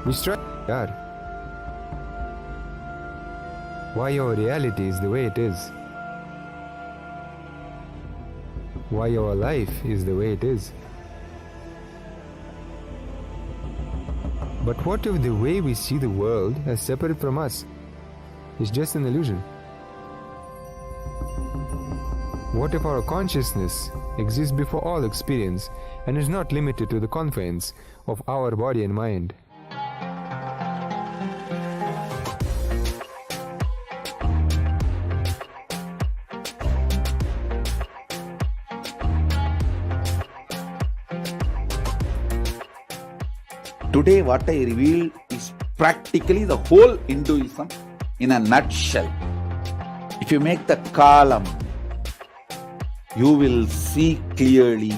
We strive are. Why our reality is the way it is. Why our life is the way it is. But what if the way we see the world as separate from us is just an illusion? What if our consciousness exists before all experience and is not limited to the confines of our body and mind? Today what I revealed is practically the whole Hinduism in a nutshell. If you make the column, you will see clearly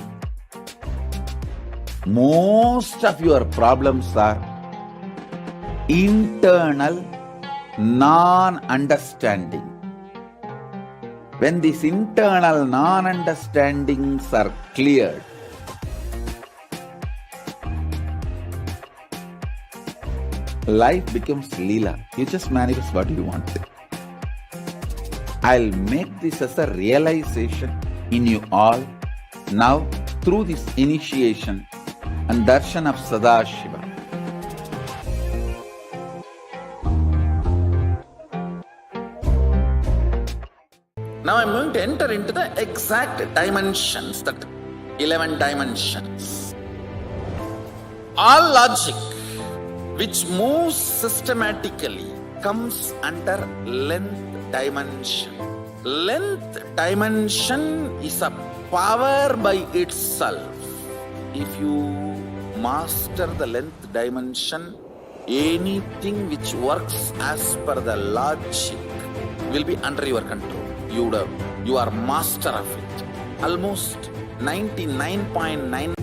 most of your problems are internal non-understanding. When these internal non-understandings are cleared, life becomes Leela. You just manifest what you want. I'll make this as a realization in you all now through this initiation and darshan of Sadashiva. Now I'm going to enter into the exact dimensions, that 11 dimensions. All logic which moves systematically comes under length dimension. Length dimension is a power by itself. If you master the length dimension, anything which works as per the logic will be under your control. You are master of it. Almost 99.9.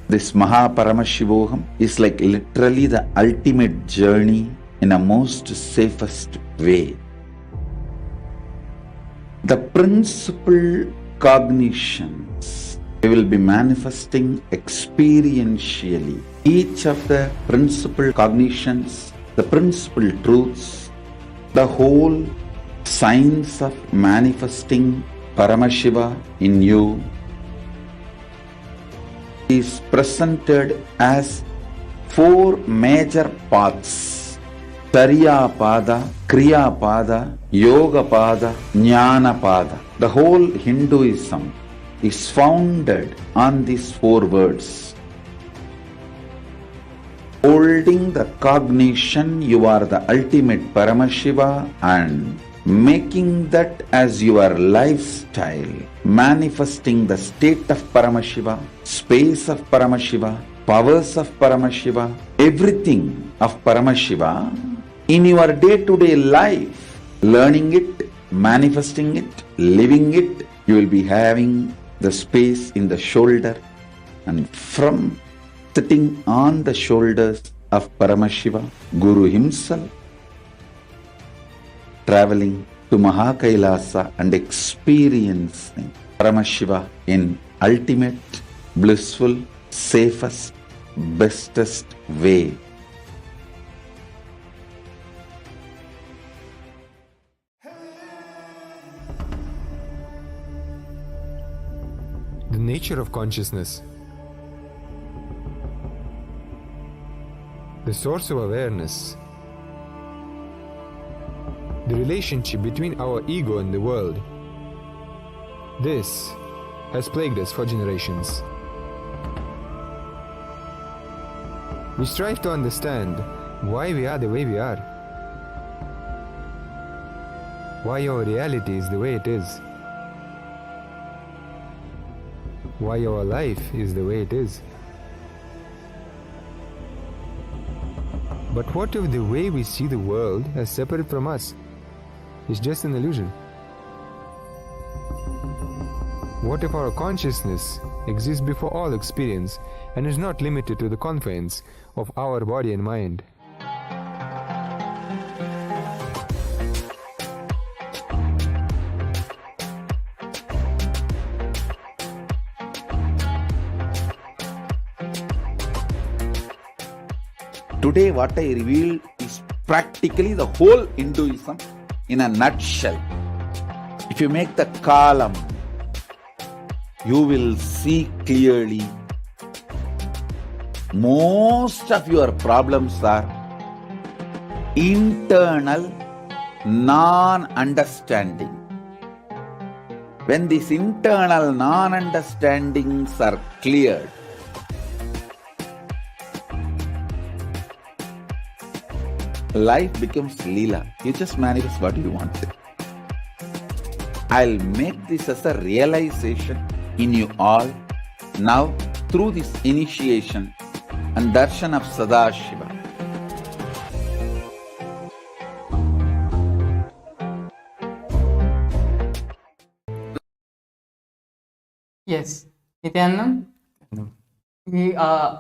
This Paramashivoham is like literally the ultimate journey in a most safest way. The principal cognitions we will be manifesting experientially. Each of the principal cognitions, the principal truths, the whole science of manifesting Paramashiva in you is presented as 4 major paths: Tariya Pada, Kriya Pada, Yoga Pada, Jnana Pada. The whole Hinduism is founded on these 4 words. Holding the cognition you are the ultimate Paramashiva and making that as your lifestyle, manifesting the state of Paramashiva, space of Paramashiva, powers of Paramashiva, everything of Paramashiva in your day-to-day life, learning it, manifesting it, living it. You will be having the space in the shoulder, and from sitting on the shoulders of Paramashiva, Guru himself, traveling to Kailasa and experiencing Paramashiva in ultimate, blissful, safest, bestest way. The nature of consciousness. The source of awareness. The relationship between our ego and the world. This has plagued us for generations. We strive to understand why we are the way we are. Why our reality is the way it is. Why our life is the way it is. But what if the way we see the world as separate from us is just an illusion? What if our consciousness exists before all experience and is not limited to the confines of our body and mind? Today, what I revealed is practically the whole Hinduism in a nutshell. If you make the column, you will see clearly most of your problems are internal non-understanding. When these internal non-understandings are cleared, life becomes Leela. You just manifest what you want. I'll make this as a realization in you all now through this initiation and darshan of Sadashiva. Yes, Nithyananda, we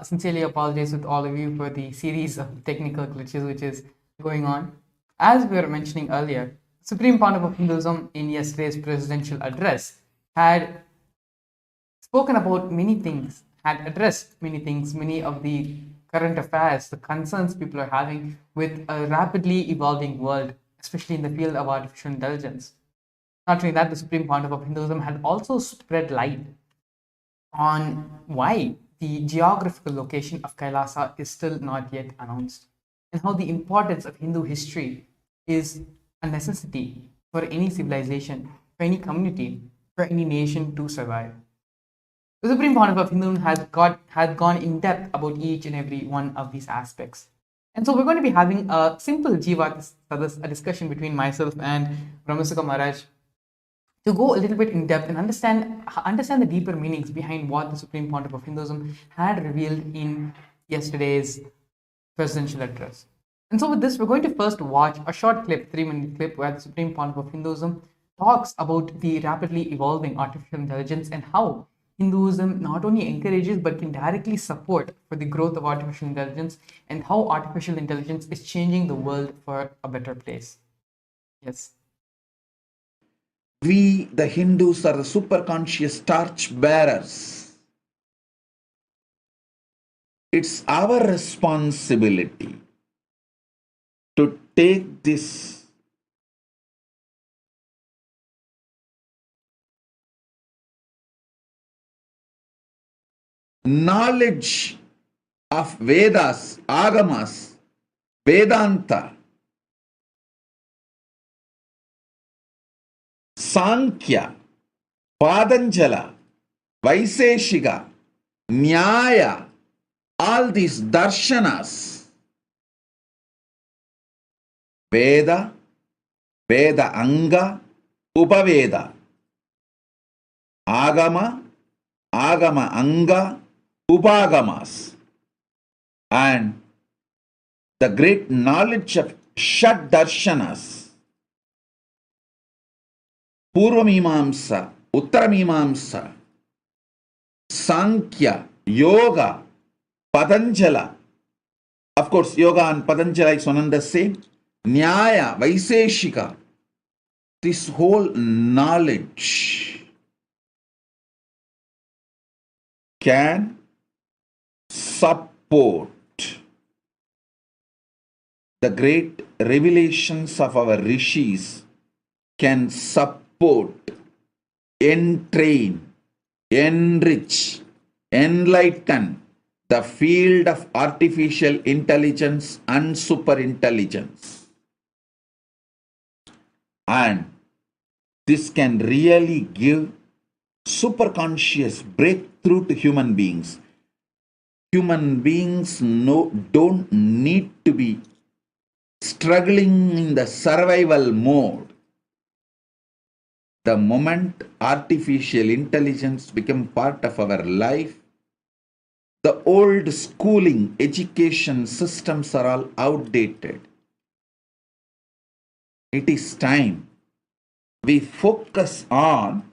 sincerely apologize with all of you for the series of technical glitches which is going on. As we were mentioning earlier, Supreme Pontiff of Hinduism in yesterday's presidential address had spoken about many things, had addressed many things, many of the current affairs, the concerns people are having with a rapidly evolving world, especially in the field of artificial intelligence. Not only that, the Supreme Pontiff of Hinduism had also spread light on why the geographical location of Kailasa is still not yet announced, and how the importance of Hindu history is a necessity for any civilization, for any community, for any nation to survive. The Supreme Pontiff of Hinduism had gone in depth about each and every one of these aspects. And so we're going to be having a simple Jiva, a discussion between myself and Ramasaka Maharaj to go a little bit in depth and understand the deeper meanings behind what the Supreme Pontiff of Hinduism had revealed in yesterday's presidential address. And so with this, we're going to first watch a short clip, 3-minute clip, where the Supreme Pontiff of Hinduism talks about the rapidly evolving artificial intelligence and how Hinduism not only encourages but can directly support for the growth of artificial intelligence, and how artificial intelligence is changing the world for a better place. Yes. We, the Hindus, are the superconscious torch bearers. It's our responsibility to take this knowledge of Vedas, Agamas, Vedanta, Sankhya, Patanjala, Vaiseshika, Nyaya, all these darshanas, Veda, Veda Anga, Upaveda, Agama, Agama Anga, Upagamas, and the great knowledge of Shat Darshanas, Purvamimamsa, Uttaramimamsa, Sankhya, Yoga, Patanjala. Of course, Yoga and Patanjala is one and the same. Nyaya, Vaiseshika. This whole knowledge can support the great revelations of our rishis, can support, entrain, enrich, enlighten the field of artificial intelligence and superintelligence. And this can really give superconscious breakthrough to human beings. Human beings don't need to be struggling in the survival mode. The moment artificial intelligence becomes part of our life, the old schooling, education systems are all outdated. It is time we focus on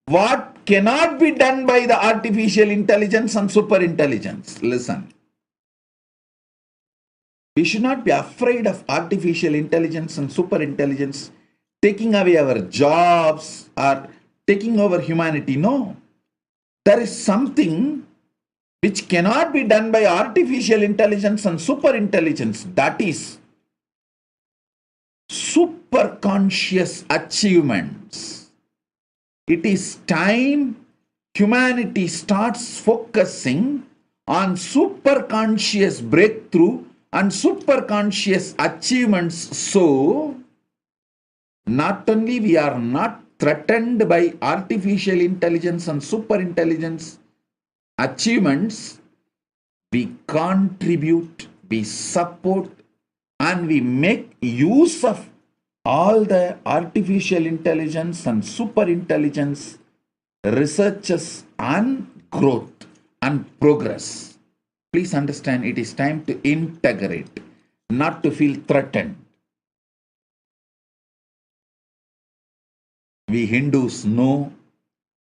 what cannot be done by the artificial intelligence and superintelligence. Listen. We should not be afraid of artificial intelligence and superintelligence taking away our jobs or taking over humanity. No. There is something which cannot be done by artificial intelligence and super intelligence. That is super conscious achievements. It is time humanity starts focusing on super conscious breakthrough and super conscious achievements. So, not only we are not threatened by artificial intelligence and super intelligence achievements, we contribute, we support, and we make use of all the artificial intelligence and super intelligence researches and growth and progress. Please understand, it is time to integrate, not to feel threatened. We Hindus know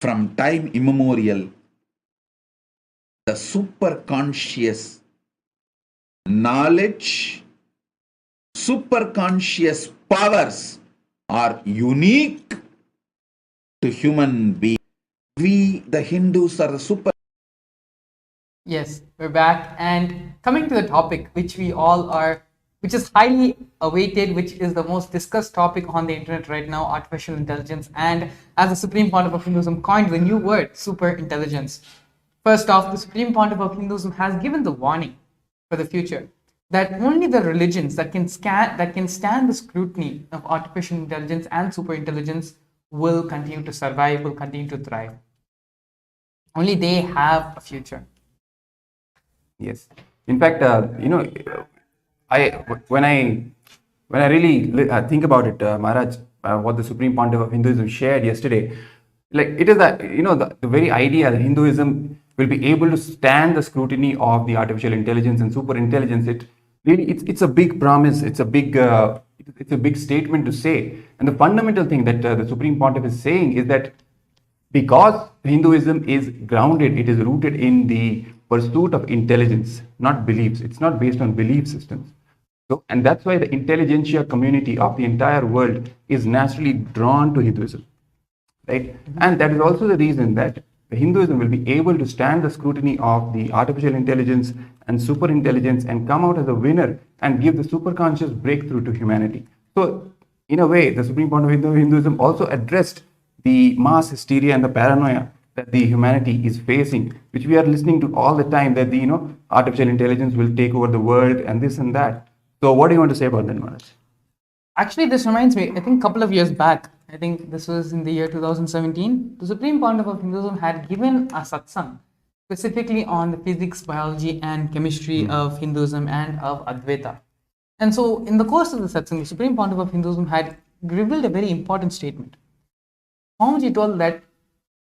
from time immemorial the super conscious knowledge, super conscious powers are unique to human beings. We, the Hindus, are the super. Yes, we're back and coming to the topic which we all are, which is highly awaited, which is the most discussed topic on the internet right now, artificial intelligence. And as the Supreme Pontiff of Hinduism coined the new word, super intelligence. First off, the Supreme Pontiff of Hinduism has given the warning for the future that only the religions that can stand the scrutiny of artificial intelligence and super intelligence will continue to survive, will continue to thrive. Only they have a future. Yes. In fact, when I really think about it, Maharaj, what the Supreme Pontiff of Hinduism shared yesterday, like it is that the very idea that Hinduism will be able to stand the scrutiny of the artificial intelligence and super intelligence. It's a big promise. It's a big statement to say. And the fundamental thing that the Supreme Pontiff is saying is that because Hinduism is grounded, it is rooted in the pursuit of intelligence, not beliefs. It's not based on belief systems. So, and that's why the intelligentsia community of the entire world is naturally drawn to Hinduism, right? And that is also the reason that the Hinduism will be able to stand the scrutiny of the artificial intelligence and super intelligence and come out as a winner and give the superconscious breakthrough to humanity. So, in a way, the Supreme Pontiff of Hinduism also addressed the mass hysteria and the paranoia that the humanity is facing, which we are listening to all the time, that the artificial intelligence will take over the world and this and that. So what do you want to say about that, Maharaj? Actually, this reminds me, I think a couple of years back, I think this was in the year 2017, the Supreme Pontiff of Hinduism had given a satsang specifically on the physics, biology, and chemistry of Hinduism and of Advaita. And so, in the course of the satsang, the Supreme Pontiff of Hinduism had revealed a very important statement. Swamiji told that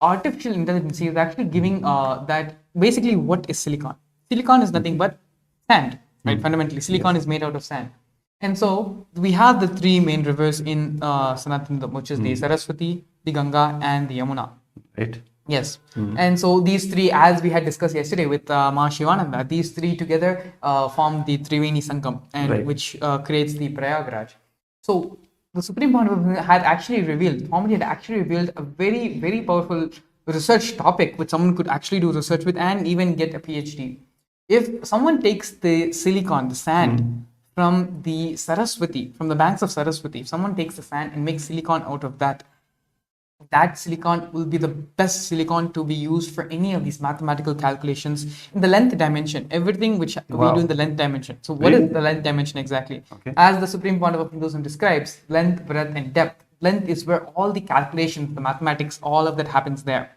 artificial intelligence is actually giving that basically what is silicon? Silicon is nothing but sand, right? Fundamentally, silicon is made out of sand. And so we have the three main rivers in Sanatana, which is the Saraswati, the Ganga, and the Yamuna. Right. Yes. And so these three, as we had discussed yesterday with Mahashivananda, these three together form the Triveni Sangam, and which creates the Prayagraj. So the Supreme Pontiff had actually revealed, Swamiji had actually revealed a very, very powerful research topic which someone could actually do research with and even get a PhD. If someone takes the silicon, the sand, from the Saraswati, from the banks of Saraswati, if someone takes the sand and makes silicon out of that, that silicon will be the best silicon to be used for any of these mathematical calculations in the length dimension, everything which we do in the length dimension. So what is the length dimension exactly? Okay. As the Supreme Pontiff of Hinduism describes, length, breadth, and depth. Length is where all the calculations, the mathematics, all of that happens there.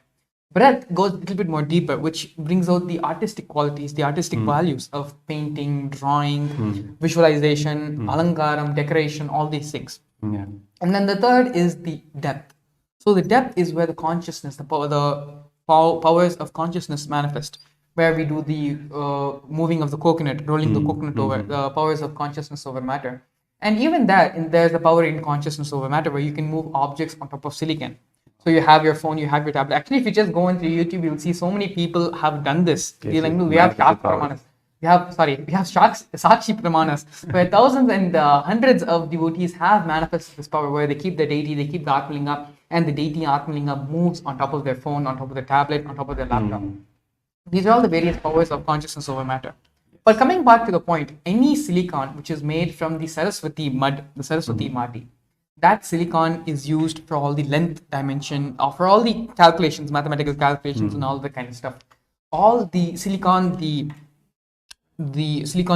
Breadth goes a little bit more deeper, which brings out the artistic qualities, the artistic values of painting, drawing, visualization, alankaram, decoration, all these things. Yeah. And then the third is the depth. So the depth is where the consciousness, the powers of consciousness manifest, where we do the moving of the coconut, rolling the coconut over, the powers of consciousness over matter. And even that, there's the power in consciousness over matter, where you can move objects on top of silicon. So you have your phone, you have your tablet. Actually, if you just go into YouTube, you'll see so many people have done this. Yes, we have Shak Pramanas. We have Sakshi Pramanas, where thousands and hundreds of devotees have manifested this power, where they keep the deity, they keep the Atmalinga, and the deity Atmalinga moves on top of their phone, on top of their tablet, on top of their laptop. These are all the various powers of consciousness over matter. But coming back to the point, any silicon which is made from the Saraswati mud, the Saraswati mati, that silicon is used for all the length dimension, or for all the calculations, mathematical calculations, and all the kind of stuff. All the silicon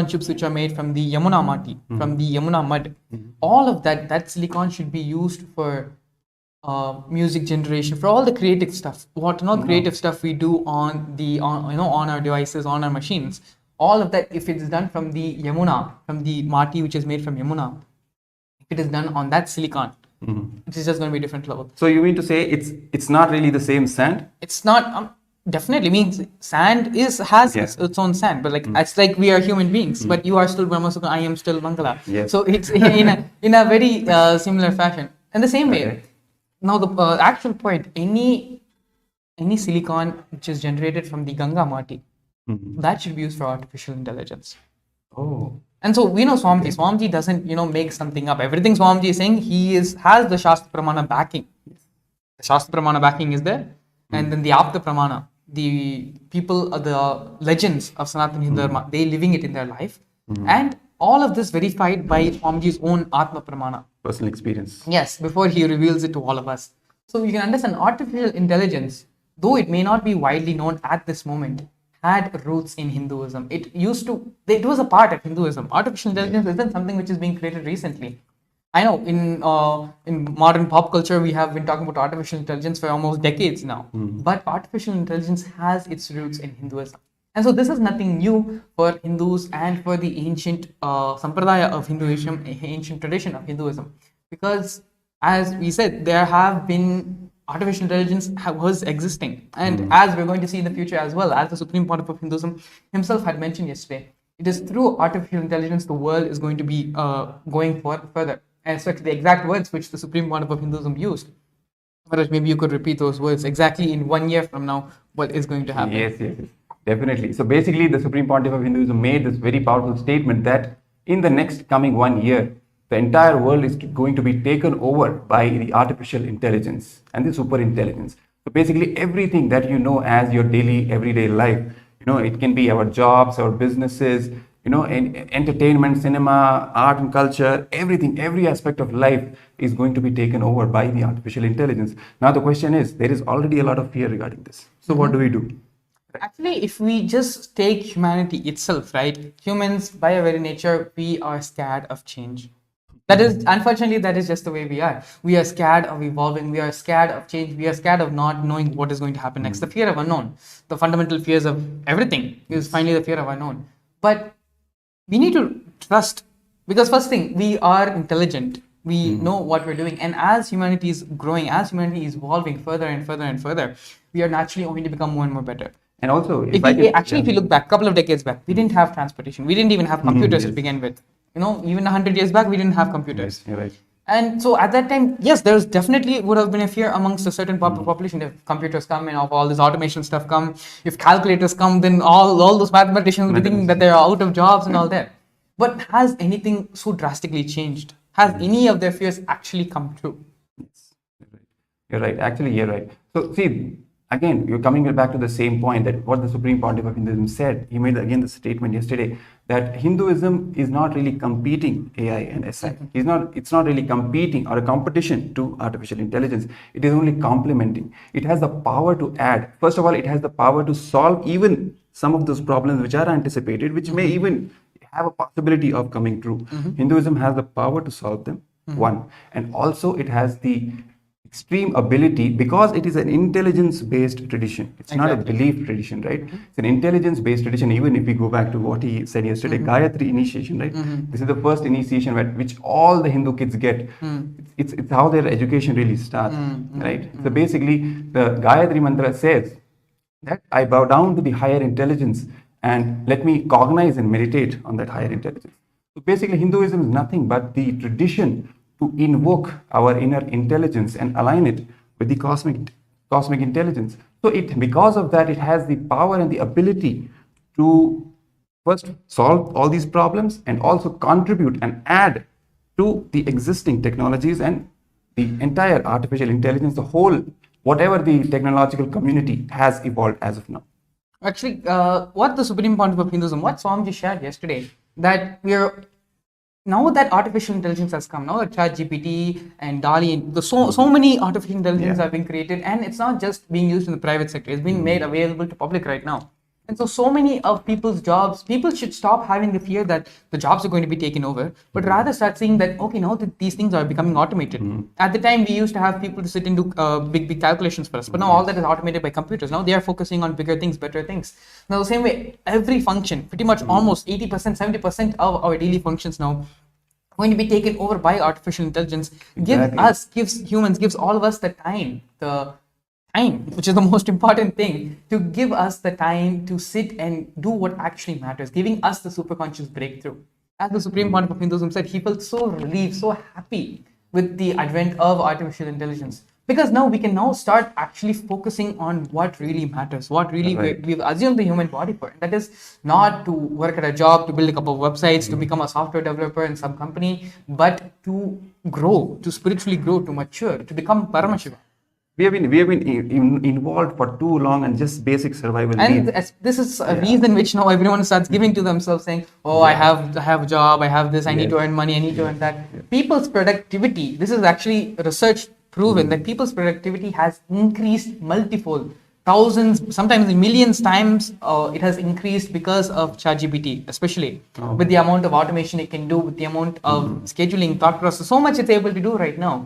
chips which are made from the Yamuna mati, from the Yamuna mud, all of that silicon should be used for music generation, for all the creative stuff, creative stuff we do on our devices, on our machines. All of that, if it's done from the Yamuna, from the mati which is made from Yamuna, if it is done on that silicon, it is just going to be a different level. So you mean to say it's not really the same sand? It's not. Definitely means sand has its own sand, but it's like we are human beings, but you are still Brahmasukha, I am still Mangala. Yes. So it's in a very similar fashion. In the same way, Okay. now the actual point, any silicon which is generated from the Ganga Mati, that should be used for artificial intelligence. Oh. And so we know Swamiji. Swamiji doesn't make something up. Everything Swamiji is saying, has the Shastra Pramana backing. The Shastra Pramana backing is there, and then the Apta Pramana, the people, the legends of Sanatana Hindu Dharma, they living it in their life, and all of this verified by Swamiji's own Atma Pramana. Personal experience. Yes, before he reveals it to all of us. So you can understand artificial intelligence, though it may not be widely known at this moment, had roots in Hinduism. It was a part of Hinduism. Artificial intelligence isn't something which is being created recently. I know in modern pop culture we have been talking about artificial intelligence for almost decades now, but artificial intelligence has its roots in Hinduism. And so this is nothing new for Hindus and for the ancient sampradaya of Hinduism, ancient tradition of Hinduism. Because as we said, there have been artificial intelligence was existing. And as we're going to see in the future as well, as the Supreme Pontiff of Hinduism himself had mentioned yesterday, it is through artificial intelligence the world is going to be going further. And especially the exact words which the Supreme Pontiff of Hinduism used. Maharaj, maybe you could repeat those words exactly in 1 year from now, what is going to happen. Yes. Definitely. So basically, the Supreme Pontiff of Hinduism made this very powerful statement that in the next coming 1 year, the entire world is going to be taken over by the artificial intelligence and the super intelligence. So basically, everything that you know as your daily, everyday life, it can be our jobs, our businesses, entertainment, cinema, art and culture, everything, every aspect of life is going to be taken over by the artificial intelligence. Now, the question is, there is already a lot of fear regarding this. So what do we do? Actually, if we just take humanity itself, right? Humans, by our very nature, we are scared of change. That is, unfortunately, that is just the way we are. We are scared of evolving. We are scared of change. We are scared of not knowing what is going to happen next. The fear of unknown, the fundamental fears of everything is finally the fear of unknown. But we need to trust, because first thing, we are intelligent. We know what we're doing. And as humanity is growing, as humanity is evolving further and further and further, we are naturally going to become more and more better. And also, if you look back, a couple of decades back, we didn't have transportation. We didn't even have computers to begin with. Even 100 years back, we didn't have computers. You're right. And so at that time, yes, there's definitely would have been a fear amongst a certain population. If computers come and all this automation stuff come, if calculators come, then all those mathematicians will think that they're out of jobs and all that. But has anything so drastically changed? Has any of their fears actually come true? Yes, you're right. Actually, you're right. So see, again, you're coming back to the same point that what the Supreme Pontiff of Hinduism said. He made again the statement yesterday that Hinduism is not really competing AI and SI. It's not really competing or a competition to artificial intelligence. It is only complementing. It has the power to add. First of all, it has the power to solve even some of those problems which are anticipated, which may even have a possibility of coming true. Hinduism has the power to solve them, one. And also it has the extreme ability, because it is an intelligence-based tradition. It's not a belief tradition, right? It's an intelligence-based tradition. Even if we go back to what he said yesterday, Gayatri initiation, right? This is the first initiation which all the Hindu kids get. It's how their education really starts, right? So basically, the Gayatri mantra says that I bow down to the higher intelligence and let me cognize and meditate on that higher intelligence. So basically, Hinduism is nothing but the tradition to invoke our inner intelligence and align it with the cosmic intelligence. So because of that, it has the power and the ability to first solve all these problems and also contribute and add to the existing technologies and the entire artificial intelligence, the whole, whatever the technological community has evolved as of now. Actually, what the supreme point of Hinduism, what Swamiji shared yesterday, that we are now that artificial intelligence has come, now that ChatGPT and DALI, and so many artificial intelligence Yeah. have been created, and it's not just being used in the private sector; it's being made available to public right now. And so many of people's jobs, people should stop having the fear that the jobs are going to be taken over, but rather start seeing that, okay, now that these things are becoming automated. At the time, we used to have people to sit and do big calculations for us, but now all that is automated by computers. Now they are focusing on bigger things, better things. Now, the same way, every function, pretty much almost 80%, 70% of our daily functions now going to be taken over by artificial intelligence. Exactly. Gives all of us the time, which is the most important thing, to give us the time to sit and do what actually matters, giving us the superconscious breakthrough. As the Supreme Pontiff of Hinduism said, he felt so relieved, so happy with the advent of artificial intelligence. Because now we can now start actually focusing on what really matters, what really Right. we've assumed the human body for. And that is not to work at a job, to build a couple of websites, to become a software developer in some company, but to grow, to spiritually grow, to mature, to become Paramashiva. We have been involved for too long and just basic survival And needs. this is a Yeah. reason which now everyone starts giving to themselves, saying, "Oh, I have a job, I have this, I need Yes. to earn money, I need to earn that." People's productivity. This is actually research proven that people's productivity has increased multifold, thousands, sometimes millions times. It has increased because of ChatGPT, especially with the amount of automation it can do, with the amount of scheduling, thought process, so much it's able to do right now.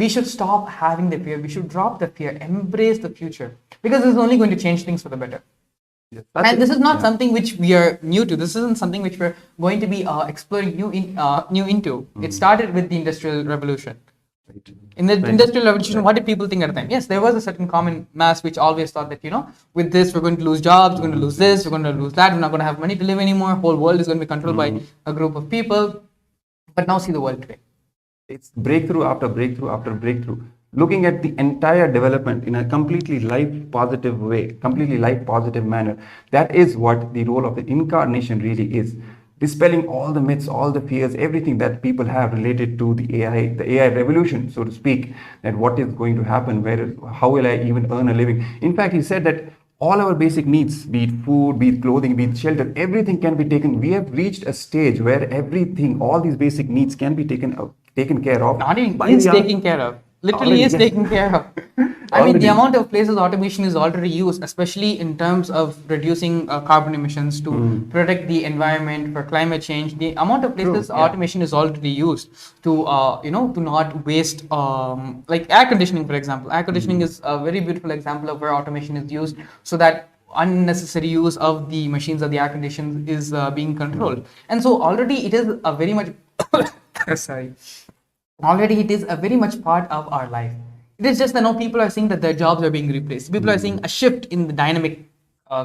We should stop having the fear. We should drop the fear, embrace the future, because this is only going to change things for the better. Yes. And this is not Yeah. something which we are new to. This isn't something which we're going to be exploring new into. It started with the Industrial Revolution. Right. In the Right. Industrial Revolution, what did people think at the time? Yes, there was a certain common mass which always thought that, with this, we're going to lose jobs, we're going to lose this, we're going to lose that, we're not going to have money to live anymore, whole world is going to be controlled by a group of people. But now see the world today. It's breakthrough after breakthrough after breakthrough. Looking at the entire development in a completely life positive way, completely life positive manner. That is what the role of the incarnation really is. Dispelling all the myths, all the fears, everything that people have related to the AI revolution, so to speak, that what is going to happen, how will I even earn a living? In fact, he said that all our basic needs, be it food, be it clothing, be it shelter, everything can be taken. We have reached a stage where everything, all these basic needs can be taken care of. Not even by is the taken care of. Literally already, is yes. taken care of. I mean, the Already. amount of places automation is already used, especially in terms of reducing carbon emissions to protect the environment for climate change. The amount of places True, yeah. automation is already used to, to not waste, like air conditioning, for example. Air conditioning is a very beautiful example of where automation is used so that unnecessary use of the machines of the air condition is being controlled. And so already it is a very much sorry, already it is a very much part of our life. It is just that now people are seeing that their jobs are being replaced. People are seeing a shift in the dynamic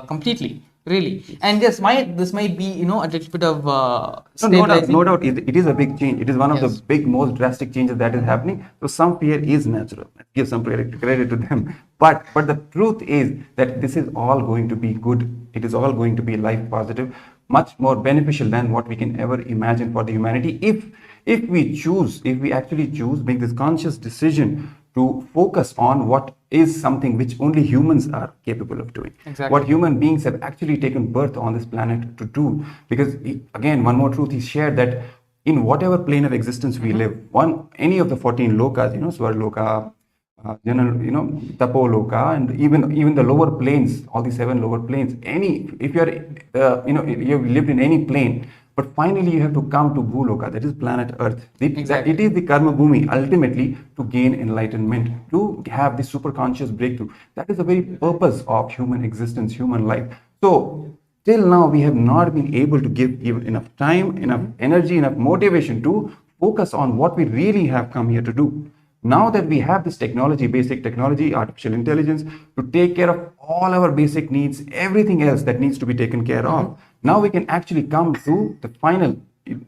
completely, really. And this might be a little bit of No, no doubt, stabilizing. no doubt. It is a big change. It is one of the Yes. big, most drastic changes that is happening. So some fear is natural. Give some credit to them. But the truth is that this is all going to be good. It is all going to be life positive, much more beneficial than what we can ever imagine for the humanity. If we actually choose, make this conscious decision to focus on what is something which only humans are capable of doing. Exactly. What human beings have actually taken birth on this planet to do. Because again, one more truth he shared, that in whatever plane of existence we live, any of the 14 lokas, Swarloka, Tapoloka, and even the lower planes, all the 7 lower planes, if you're you've lived in any plane, but finally you have to come to Bhuloka, that is planet Earth. Exactly. It is the karma bhumi ultimately to gain enlightenment, to have the super conscious breakthrough. That is the very purpose of human existence, human life. So till now we have not been able to give even enough time, enough energy, enough motivation to focus on what we really have come here to do. Now that we have this technology, basic technology, artificial intelligence, to take care of all our basic needs, everything else that needs to be taken care of, now we can actually come to the final,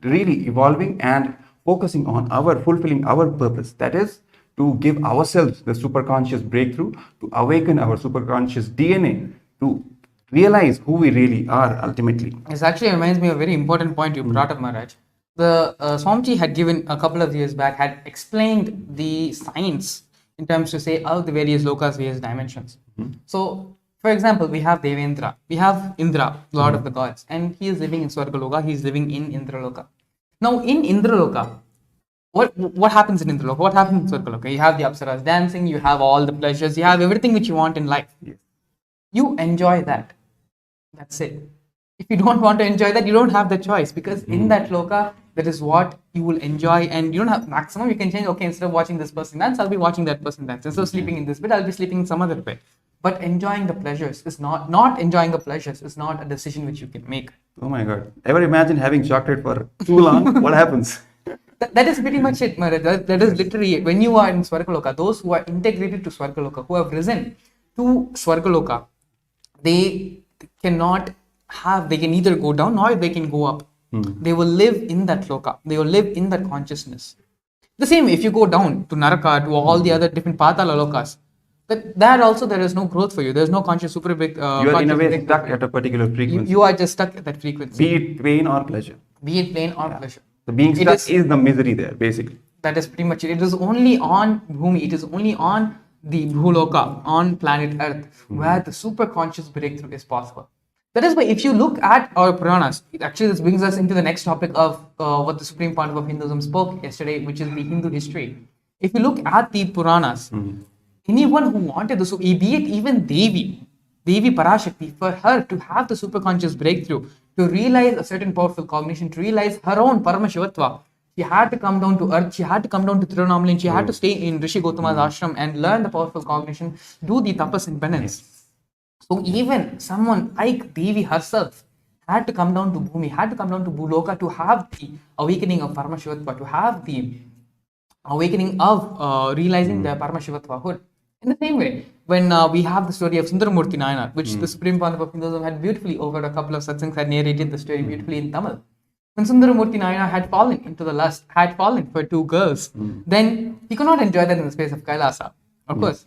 really evolving and focusing on fulfilling our purpose. That is to give ourselves the superconscious breakthrough, to awaken our superconscious DNA, to realize who we really are ultimately. This actually reminds me of a very important point you brought up, Maharaj. The Swamiji had given a couple of years back, had explained the science in terms to say of the various lokas, various dimensions. So For example, we have Devendra, we have Indra, Lord of the Gods, and he is living in Swargaloka, he is living in Indraloka. Now, in Indraloka, what happens in Indraloka? What happens in Swargaloka? You have the Apsaras dancing, you have all the pleasures, you have everything which you want in life. Yes. You enjoy that. That's it. If you don't want to enjoy that, you don't have the choice, because in that loka, that is what you will enjoy, and you don't have maximum. You can change. Okay, instead of watching this person dance, I'll be watching that person dance. Instead of sleeping in this bed, I'll be sleeping in some other bed. But enjoying the pleasures is not enjoying the pleasures is not a decision which you can make. Oh my God. Ever imagine having chocolate for too long? What happens? That is pretty much it, Maharaj. That is literally it. When you are in Swargaloka, those who are integrated to Swargaloka, who have risen to Swargaloka, they cannot have, they can either go down or they can go up. They will live in that loka, they will live in that consciousness. The same, if you go down to Naraka, to all the other different Patala lokas, that also there is no growth for you. There is no conscious super big. You are in a way stuck at a particular frequency. You are just stuck at that frequency. Be it pain or pleasure. Be it pain or pleasure. So being stuck is the misery there, basically. That is pretty much it. It is only on Bhumi, it is only on the Bhuloka, on planet Earth, where the super conscious breakthrough is possible. That is why, if you look at our Puranas, actually this brings us into the next topic of what the Supreme Pontiff of Hinduism spoke yesterday, which is the Hindu history. If you look at the Puranas, anyone who wanted the, be it even Devi Parashakti, for her to have the superconscious breakthrough, to realize a certain powerful cognition, to realize her own Paramashivatva, she had to come down to earth, she had to come down to Tirunamalai, and she had to stay in Rishi Gautama's ashram and learn the powerful cognition, do the tapas and penance. So even someone like Devi herself had to come down to Bhumi, had to come down to Bhuloka to have the awakening of Paramashivatva, to have the awakening of realizing the Paramashivatvahood. In the same way, when we have the story of Sundaramurti Nayanar, which the Supreme Pontiff of Hinduism had beautifully, over a couple of satsangs, had narrated the story beautifully in Tamil. When Sundaramurti Nayanar had fallen into the lust, had fallen for two girls, then he could not enjoy that in the space of Kailasa. Of course,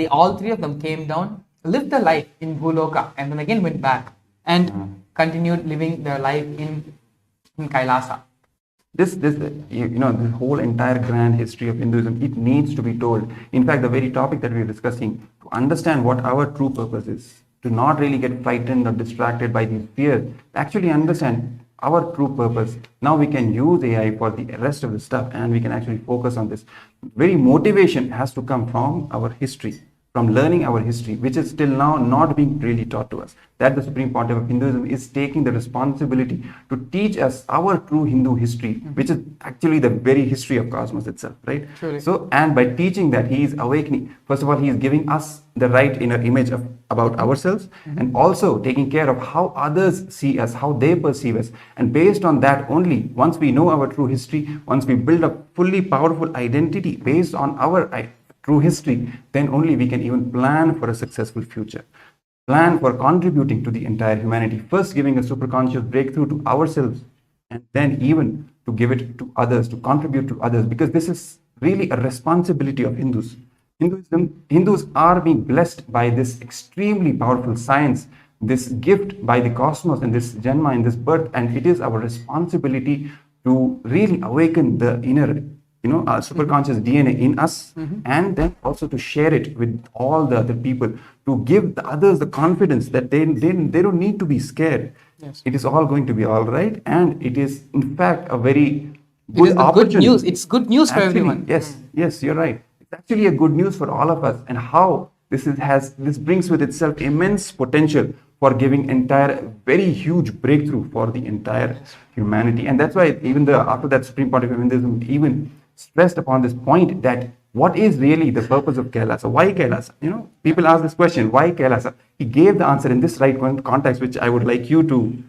all three of them came down, lived their life in Bhuloka, and then again went back and continued living their life in Kailasa. This whole entire grand history of Hinduism, it needs to be told. In fact, the very topic that we are discussing, to understand what our true purpose is, to not really get frightened or distracted by these fears, actually understand our true purpose. Now we can use AI for the rest of the stuff, and we can actually focus on this. Very motivation has to come from our history, from learning our history, which is still now not being really taught to us. That the Supreme Pontiff of Hinduism is taking the responsibility to teach us our true Hindu history, which is actually the very history of cosmos itself, right? Truly. So, and by teaching that, he is awakening. First of all, he is giving us the right inner image about ourselves, and also taking care of how others see us, how they perceive us. And based on that only, once we know our true history, once we build a fully powerful identity based on our true history, then only we can even plan for a successful future, plan for contributing to the entire humanity, first giving a superconscious breakthrough to ourselves, and then even to give it to others, to contribute to others, because this is really a responsibility of Hindus. Hindus are being blessed by this extremely powerful science, this gift by the cosmos and this Janma, in this birth, and it is our responsibility to really awaken the inner our superconscious DNA in us, and then also to share it with all the other people, to give the others the confidence that they don't need to be scared. Yes. It is all going to be all right, and it is in fact a very good opportunity. Good news. It's good news for Actually, everyone. Yes, you're right. It's actually a good news for all of us, and how this brings with itself immense potential for giving entire very huge breakthrough for the entire humanity. And that's why even after that Supreme Pontiff of Hinduism even stressed upon this point, that what is really the purpose of Kailasa? Why Kailasa? People ask this question, why Kailasa? He gave the answer in this right context, which I would like you to.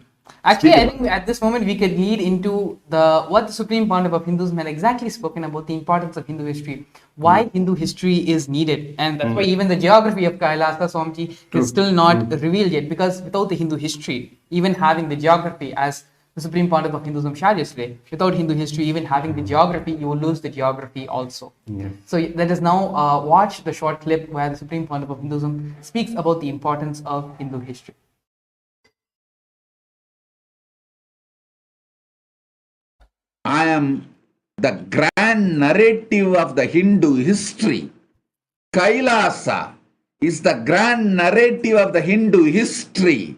Actually, I think at this moment we could lead into what the Supreme Pontiff of Hinduism had exactly spoken about, the importance of Hindu history, why Hindu history is needed, and that's why even the geography of Kailasa, Swamiji, is still not revealed yet, because without the Hindu history, even having the geography, as the Supreme Pontiff of Hinduism shared yesterday, without Hindu history, even having the geography, you will lose the geography also. Yes. So let us now watch the short clip where the Supreme Pontiff of Hinduism speaks about the importance of Hindu history. I am the grand narrative of the Hindu history. Kailasa is the grand narrative of the Hindu history.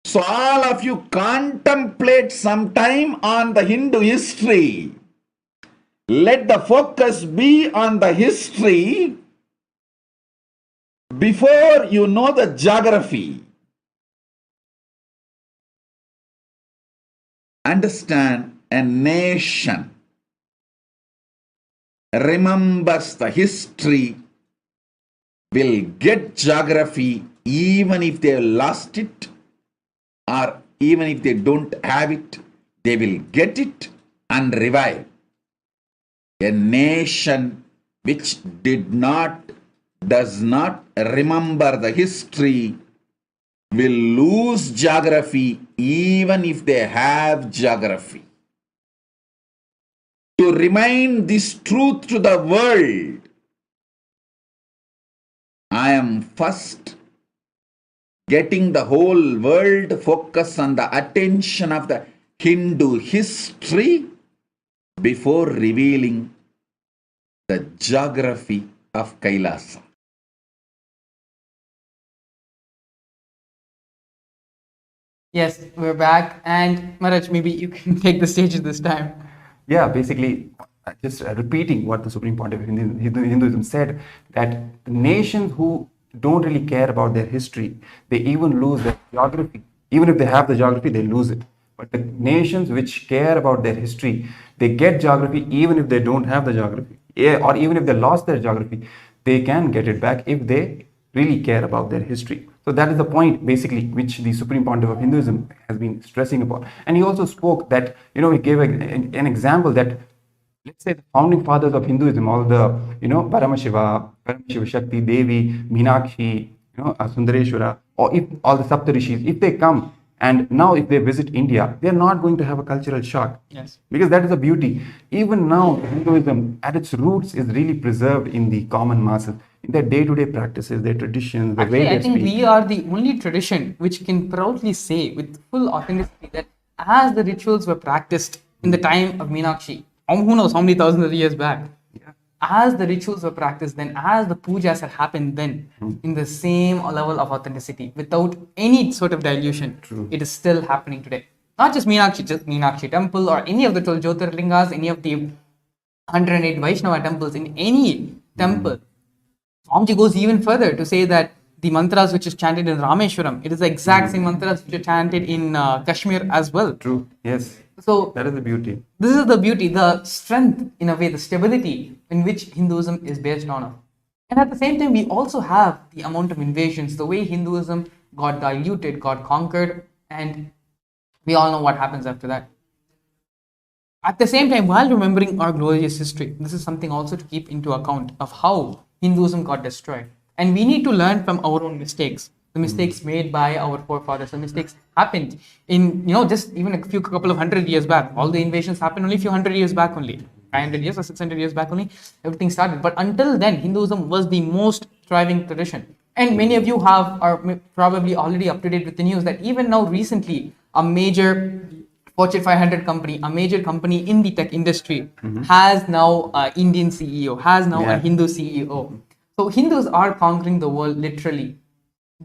So all of you contemplate some time on the Hindu history. Let the focus be on the history before you know the geography. Understand, a nation remembers the history will get geography even if they lost it, or even if they don't have it, they will get it and revive. A nation which does not remember the history will lose geography even if they have geography. To remind this truth to the world, I am first getting the whole world focus on the attention of the Hindu history before revealing the geography of Kailasa. Yes, we're back. And Maharaj, maybe you can take the stage this time. Yeah, basically, just repeating what the Supreme Pontiff of Hinduism said, that the nations who don't really care about their history, they even lose their geography. Even if they have the geography, they lose it. But the nations which care about their history, they get geography even if they don't have the geography. Or even if they lost their geography, they can get it back if they really care about their history. So that is the point, basically, which the Supreme Pontiff of Hinduism has been stressing upon. And he also spoke that, he gave an example that, let's say, the founding fathers of Hinduism, all the, Paramashiva Shakti, Devi, Meenakshi, Sundareshwara, or if all the Saptarishis, if they come and now if they visit India, they are not going to have a cultural shock. Yes. Because that is the beauty. Even now, Hinduism at its roots is really preserved in the common masses, in their day-to-day practices, their traditions, the way they I think speak. we are the only tradition which can proudly say with full authenticity that as the rituals were practiced in the time of Meenakshi, who knows how many thousands of years back, as the rituals were practiced then, as the pujas had happened then, in the same level of authenticity, without any sort of dilution, it is still happening today. Not just Meenakshi temple or any of the 12 Jyotirlingas, any of the 108 Vaishnava temples, in any temple. Swamiji goes even further to say that the mantras which is chanted in Rameshwaram, it is the exact same mantras which are chanted in Kashmir as well. True, yes. So That is the beauty. this is the beauty, the strength, in a way, the stability in which Hinduism is based on. And at the same time, we also have the amount of invasions, the way Hinduism got diluted, got conquered, and we all know what happens after that. At the same time, while remembering our glorious history, this is something also to keep into account of how Hinduism got destroyed. And we need to learn from our own mistakes, the mistakes made by our forefathers. The mistakes happened in, just even a couple of 100 years back. All the invasions happened only a few 100 years back only. 500 years or 600 years back only, everything started. But until then, Hinduism was the most thriving tradition. And many of you are probably already up to date with the news that even now recently, a major Fortune 500 company, a major company in the tech industry, has now an Indian CEO, has now a Hindu CEO. So Hindus are conquering the world literally,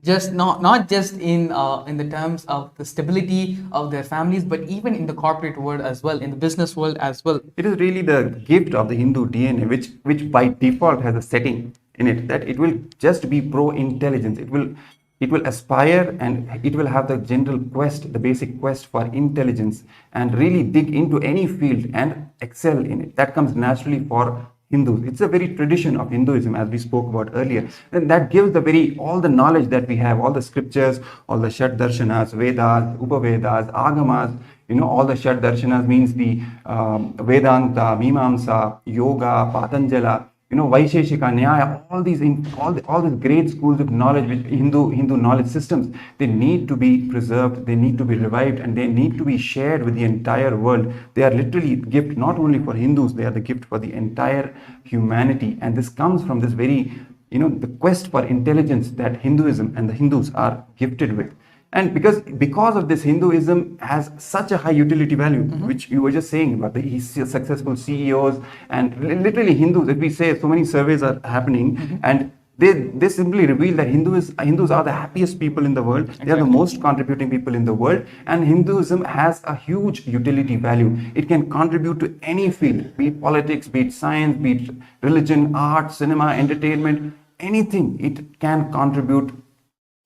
just not just in the terms of the stability of their families, but even in the corporate world as well, in the business world as well. It is really the gift of the Hindu DNA, which by default has a setting in it that it will just be pro-intelligence. It will aspire and it will have the general quest, the basic quest for intelligence, and really dig into any field and excel in it. That comes naturally for Hindus. It's a very tradition of Hinduism, as we spoke about earlier. And that gives all the knowledge that we have, all the scriptures, all the Shat Darshanas, Vedas, Upavedas, Agamas, all the Shat Darshanas means the Vedanta, Mimamsa, Yoga, Patanjala, Vaisheshika, Nyaya, all these great schools of knowledge, which Hindu knowledge systems, they need to be preserved, they need to be revived, and they need to be shared with the entire world. They are literally a gift not only for Hindus, they are the gift for the entire humanity. And this comes from this very, the quest for intelligence that Hinduism and the Hindus are gifted with. And because of this, Hinduism has such a high utility value, which you were just saying about the successful CEOs and literally Hindus. If we say so many surveys are happening, and they simply reveal that Hindus are the happiest people in the world. They are the most contributing people in the world, and Hinduism has a huge utility value. It can contribute to any field, be it politics, be it science, be it religion, art, cinema, entertainment, anything. It can contribute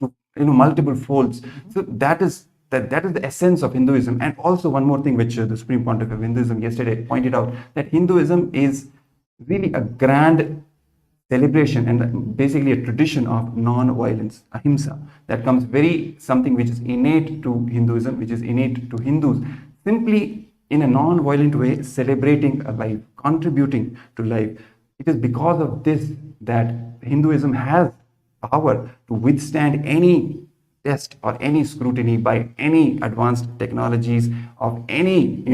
to multiple folds. So that is the essence of Hinduism. And also one more thing which the Supreme Pontiff of Hinduism yesterday pointed out, that Hinduism is really a grand celebration and basically a tradition of non-violence, ahimsa, that comes very something which is innate to Hinduism, which is innate to Hindus, simply in a non-violent way, celebrating a life, contributing to life. It is because of this that Hinduism has power to withstand any test or any scrutiny by any advanced technologies of any,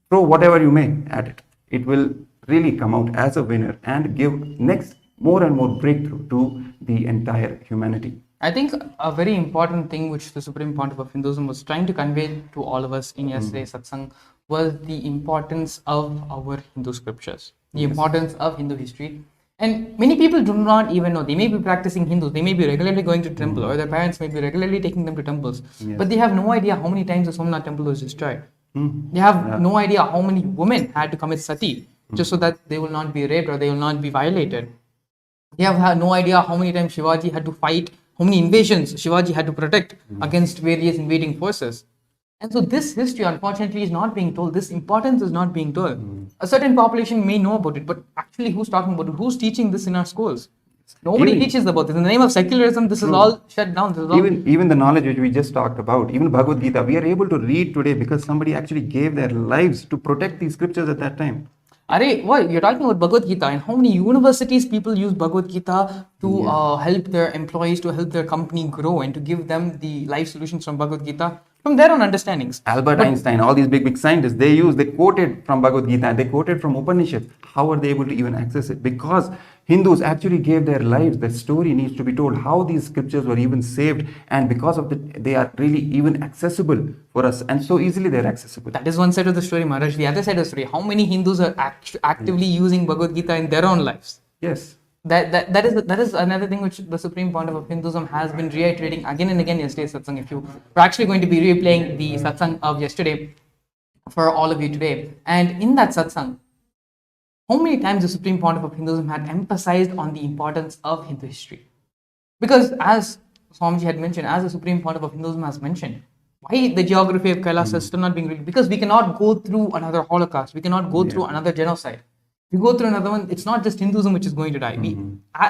throw whatever you may at it. It will really come out as a winner and give next more and more breakthrough to the entire humanity. I think a very important thing which the Supreme Pontiff of Hinduism was trying to convey to all of us in yesterday's satsang was the importance of our Hindu scriptures, the importance of Hindu history. And many people do not even know. They may be practicing Hindus, they may be regularly going to temple, or their parents may be regularly taking them to temples, but they have no idea how many times the Somnath temple was destroyed. They have no idea how many women had to commit sati just so that they will not be raped or they will not be violated. They have no idea how many times Shivaji had to fight, how many invasions Shivaji had to protect against various invading forces. And so this history, unfortunately, is not being told. This importance is not being told. A certain population may know about it, but actually who's talking about it? Who's teaching this in our schools? Nobody teaches about this. In the name of secularism, this is all shut down. This is even the knowledge which we just talked about, even Bhagavad Gita, we are able to read today because somebody actually gave their lives to protect these scriptures at that time. What you're talking about Bhagavad Gita, and how many universities people use Bhagavad Gita to help their employees, to help their company grow, and to give them the life solutions from Bhagavad Gita from their own understandings. Albert Einstein, all these big scientists, they quoted from Bhagavad Gita and they quoted from Upanishads. How are they able to even access it? Because Hindus actually gave their lives. The story needs to be told how these scriptures were even saved, and because of that, they are really even accessible for us, and so easily they're accessible. That is one side of the story, Maharaj. The other side of the story, how many Hindus are actively using Bhagavad Gita in their own lives? Yes. That is another thing which the Supreme Pontiff of Hinduism has been reiterating again and again yesterday's satsang. If you we're actually going to be replaying the satsang of yesterday for all of you today, and in that satsang, how many times the Supreme Pontiff of Hinduism had emphasized on the importance of Hindu history? Because as Swamiji had mentioned, as the Supreme Pontiff of Hinduism has mentioned, why the geography of Kailasa is still not being read? Because we cannot go through another Holocaust. We cannot go through another genocide. If you go through another one, it's not just Hinduism which is going to die.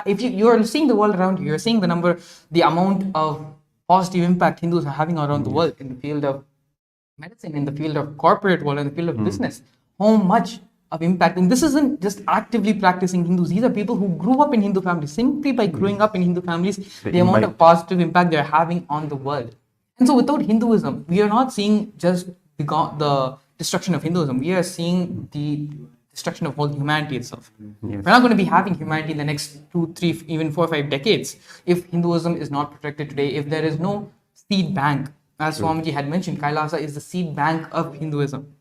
If you are seeing the world around you, you're seeing the amount of positive impact Hindus are having around the world in the field of medicine, in the field of corporate world, in the field of business. How much of impact, and this isn't just actively practicing Hindus. These are people who grew up in Hindu families. Simply by growing up in Hindu families, the amount of positive impact they're having on the world. And so without Hinduism, we are not seeing just the destruction of Hinduism. We are seeing the destruction of all humanity itself. We're not going to be having humanity in the next 2, 3, even 4, 5 decades if Hinduism is not protected today, if there is no seed bank. As Swamiji had mentioned, Kailasa is the seed bank of Hinduism.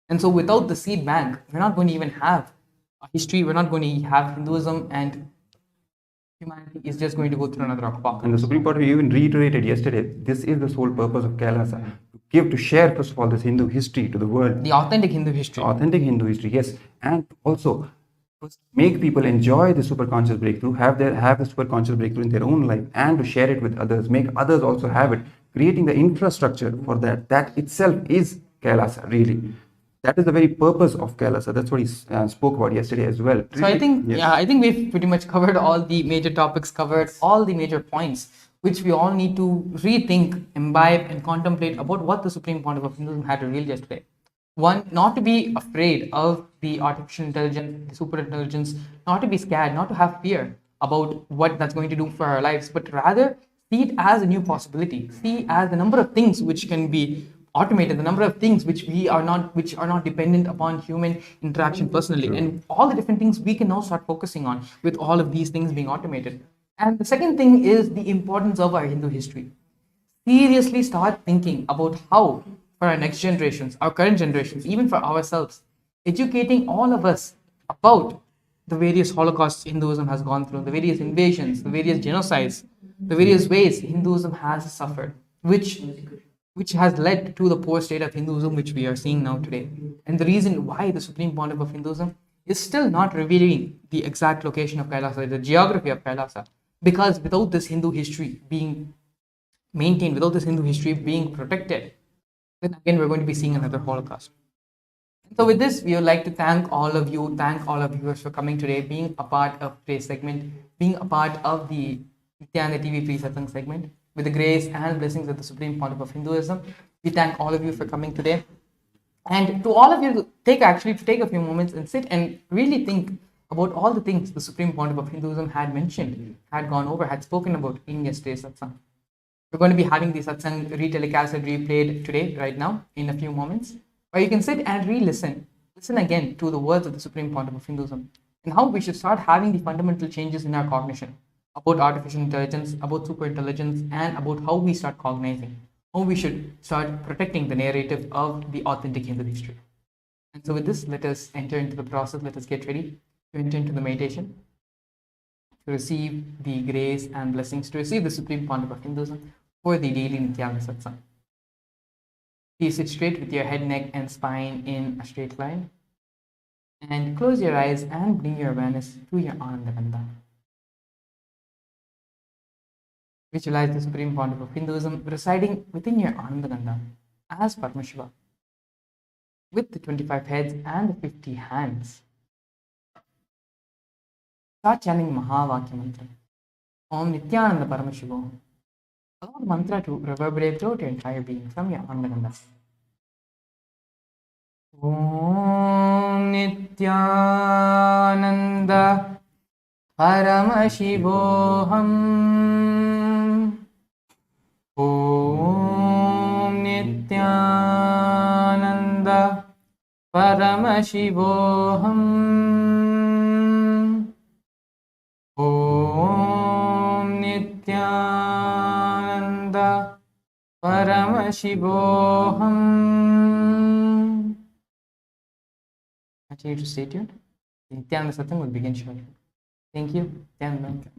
And so without the seed bank, we're not going to even have a history, we're not going to have Hinduism, and humanity is just going to go through another apocalypse. And the Supreme Court even reiterated yesterday, this is the sole purpose of Kailasa, to share first of all this Hindu history to the world. The authentic Hindu history. Authentic Hindu history, yes. And also make people enjoy the superconscious breakthrough, have the superconscious breakthrough in their own life, and to share it with others, make others also have it, creating the infrastructure for that. That itself is Kailasa, really. That is the very purpose of Kailasa. That's what he spoke about yesterday as well. So I think, I think we've pretty much covered all the major topics, covered all the major points, which we all need to rethink, imbibe, and contemplate about what the Supreme Pontiff of Hinduism had revealed yesterday. One, not to be afraid of the artificial intelligence, the super intelligence, not to be scared, not to have fear about what that's going to do for our lives, but rather see it as a new possibility. See as the number of things which can be automated, the number of things which are not dependent upon human interaction personally, and all the different things we can now start focusing on with all of these things being automated. And the second thing is the importance of our Hindu history. Seriously start thinking about how, for our next generations, our current generations, even for ourselves, educating all of us about the various holocausts Hinduism has gone through, the various invasions, the various genocides, the various ways Hinduism has suffered, which has led to the poor state of Hinduism which we are seeing now today. And the reason why the Supreme Pontiff of Hinduism is still not revealing the exact location of Kailasa, the geography of Kailasa, because without this Hindu history being maintained, without this Hindu history being protected, then again we're going to be seeing another Holocaust. So with this, we would like to thank all of you, thank all of viewers for coming today, being a part of today's segment, being a part of the Nithyananda TV Free Satsang segment. With the grace and blessings of the Supreme Pontiff of Hinduism, we thank all of you for coming today. And to all of you, take a few moments and sit and really think about all the things the Supreme Pontiff of Hinduism had mentioned, had gone over, had spoken about in yesterday's satsang. We're going to be having the satsang retelecast, replayed today, right now, in a few moments. Or you can sit and re-listen, listen again to the words of the Supreme Pontiff of Hinduism and how we should start having the fundamental changes in our cognition about artificial intelligence, about superintelligence, and about how we start cognizing, how we should start protecting the narrative of the authentic Hindu history. And so with this, let us enter into the process, let us get ready to enter into the meditation, to receive the grace and blessings, to receive the Supreme Pontiff of Hinduism for the daily Nithyananda Satsang. Please sit straight with your head, neck, and spine in a straight line. And close your eyes and bring your awareness to your Anandagandha. Visualize the Supreme Pontiff of Hinduism residing within your Anandagandha as Paramashiva, with the 25 heads and the 50 hands. Start chanting Mahavakya mantra. Om Nithyananda Paramashivoham. Allow the mantra to reverberate throughout your entire being from your Anandagandha. Om Nithyananda Paramashivoham. Om Nithyananda Paramashivoham. Om Nithyananda Paramashivoham. Continue to stay tuned. The Nithyananda Satsang will begin shortly. Thank you. Nithyananda.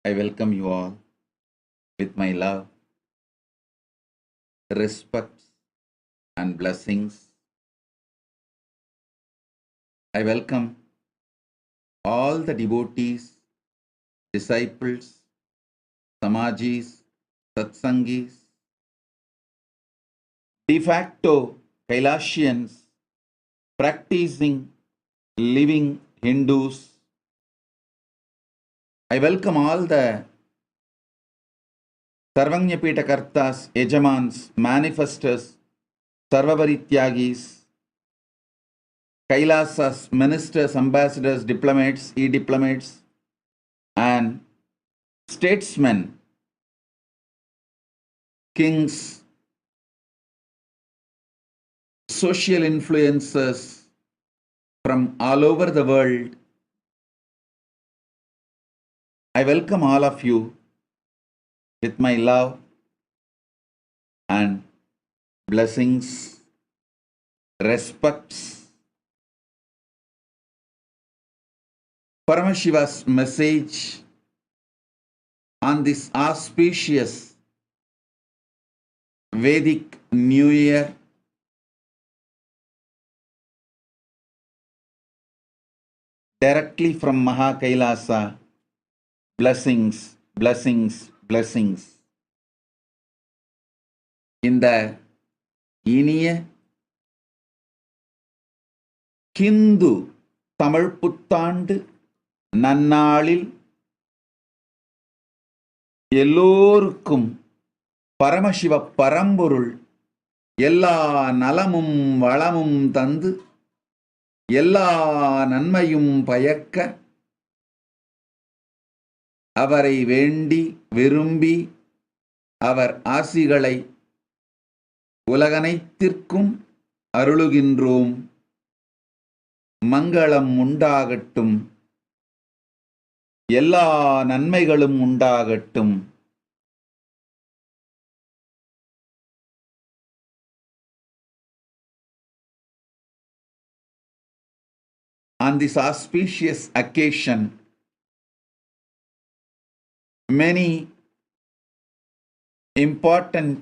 I welcome you all with my love, respect, and blessings. I welcome all the devotees, disciples, samajis, satsangis, de facto Kailasians, practicing, living Hindus. I welcome all the Sarvanyapita Kartas, Yajamans, Manifestors, Sarvavarityagis, Kailasas, ministers, ambassadors, diplomats, e-diplomats, and statesmen, kings, social influencers from all over the world. I welcome all of you with my love and blessings, respects. Paramashiva's message on this auspicious Vedic New Year directly from Kailasa. Blessings, blessings, blessings. இந்த இனிய ஹிந்து தமிழ் புத்தாண்டு நன்னாளில் எல்லோருக்கும் பரமசிவ பரம்பொருள் எல்லா நலமும் வளமும் தந்து எல்லா நன்மையும் பயக்க அவரை வேண்டி விரும்பி அவர் ஆசிகளை உலகனைத்திற்கும் அருளுகின்றோம். மங்களம் உண்டாகட்டும், எல்லா நன்மைகளும் உண்டாகட்டும். On this auspicious occasion, many important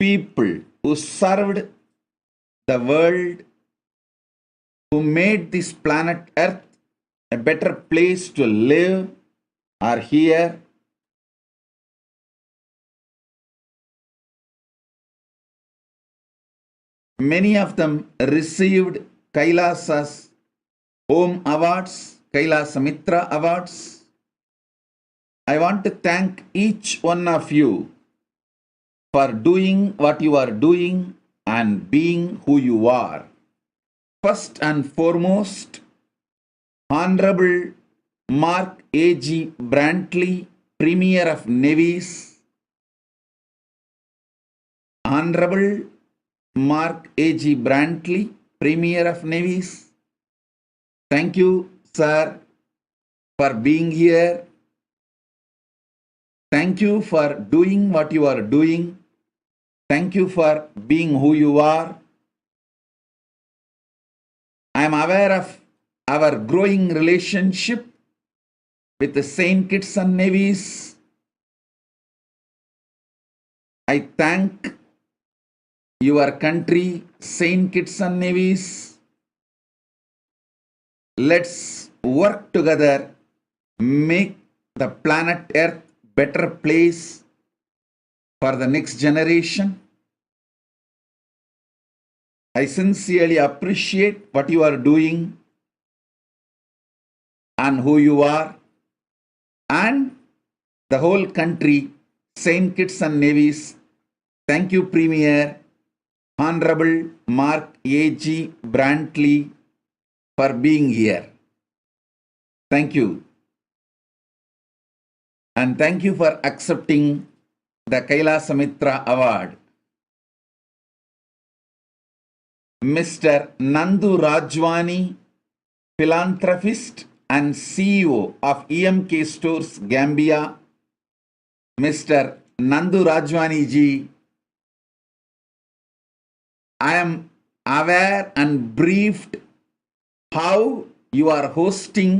people who served the world, who made this planet Earth a better place to live, are here. Many of them received Kailasa's Home Awards, Kailasa Mitra Awards. I want to thank each one of you for doing what you are doing and being who you are. First and foremost, Honorable Mark A.G. Brantley, Premier of Navies. Honorable Mark A.G. Brantley, Premier of Navies. Thank you, sir, for being here. Thank you for doing what you are doing. Thank you for being who you are. I am aware of our growing relationship with the Saint Kitts and Nevis. I thank your country, Saint Kitts and Nevis. Let's work together, make the planet Earth better place for the next generation. I sincerely appreciate what you are doing and who you are, and the whole country, Saint Kitts and Nevis. Thank you, Premier, Honorable Mark A.G. Brantley, for being here. Thank you. And thank you for accepting the Kailasa Mitra Award. Mr. Nandu Rajwani, philanthropist and CEO of EMK Stores, Gambia. Mr. Nandu Rajwani ji, I am aware and briefed how you are hosting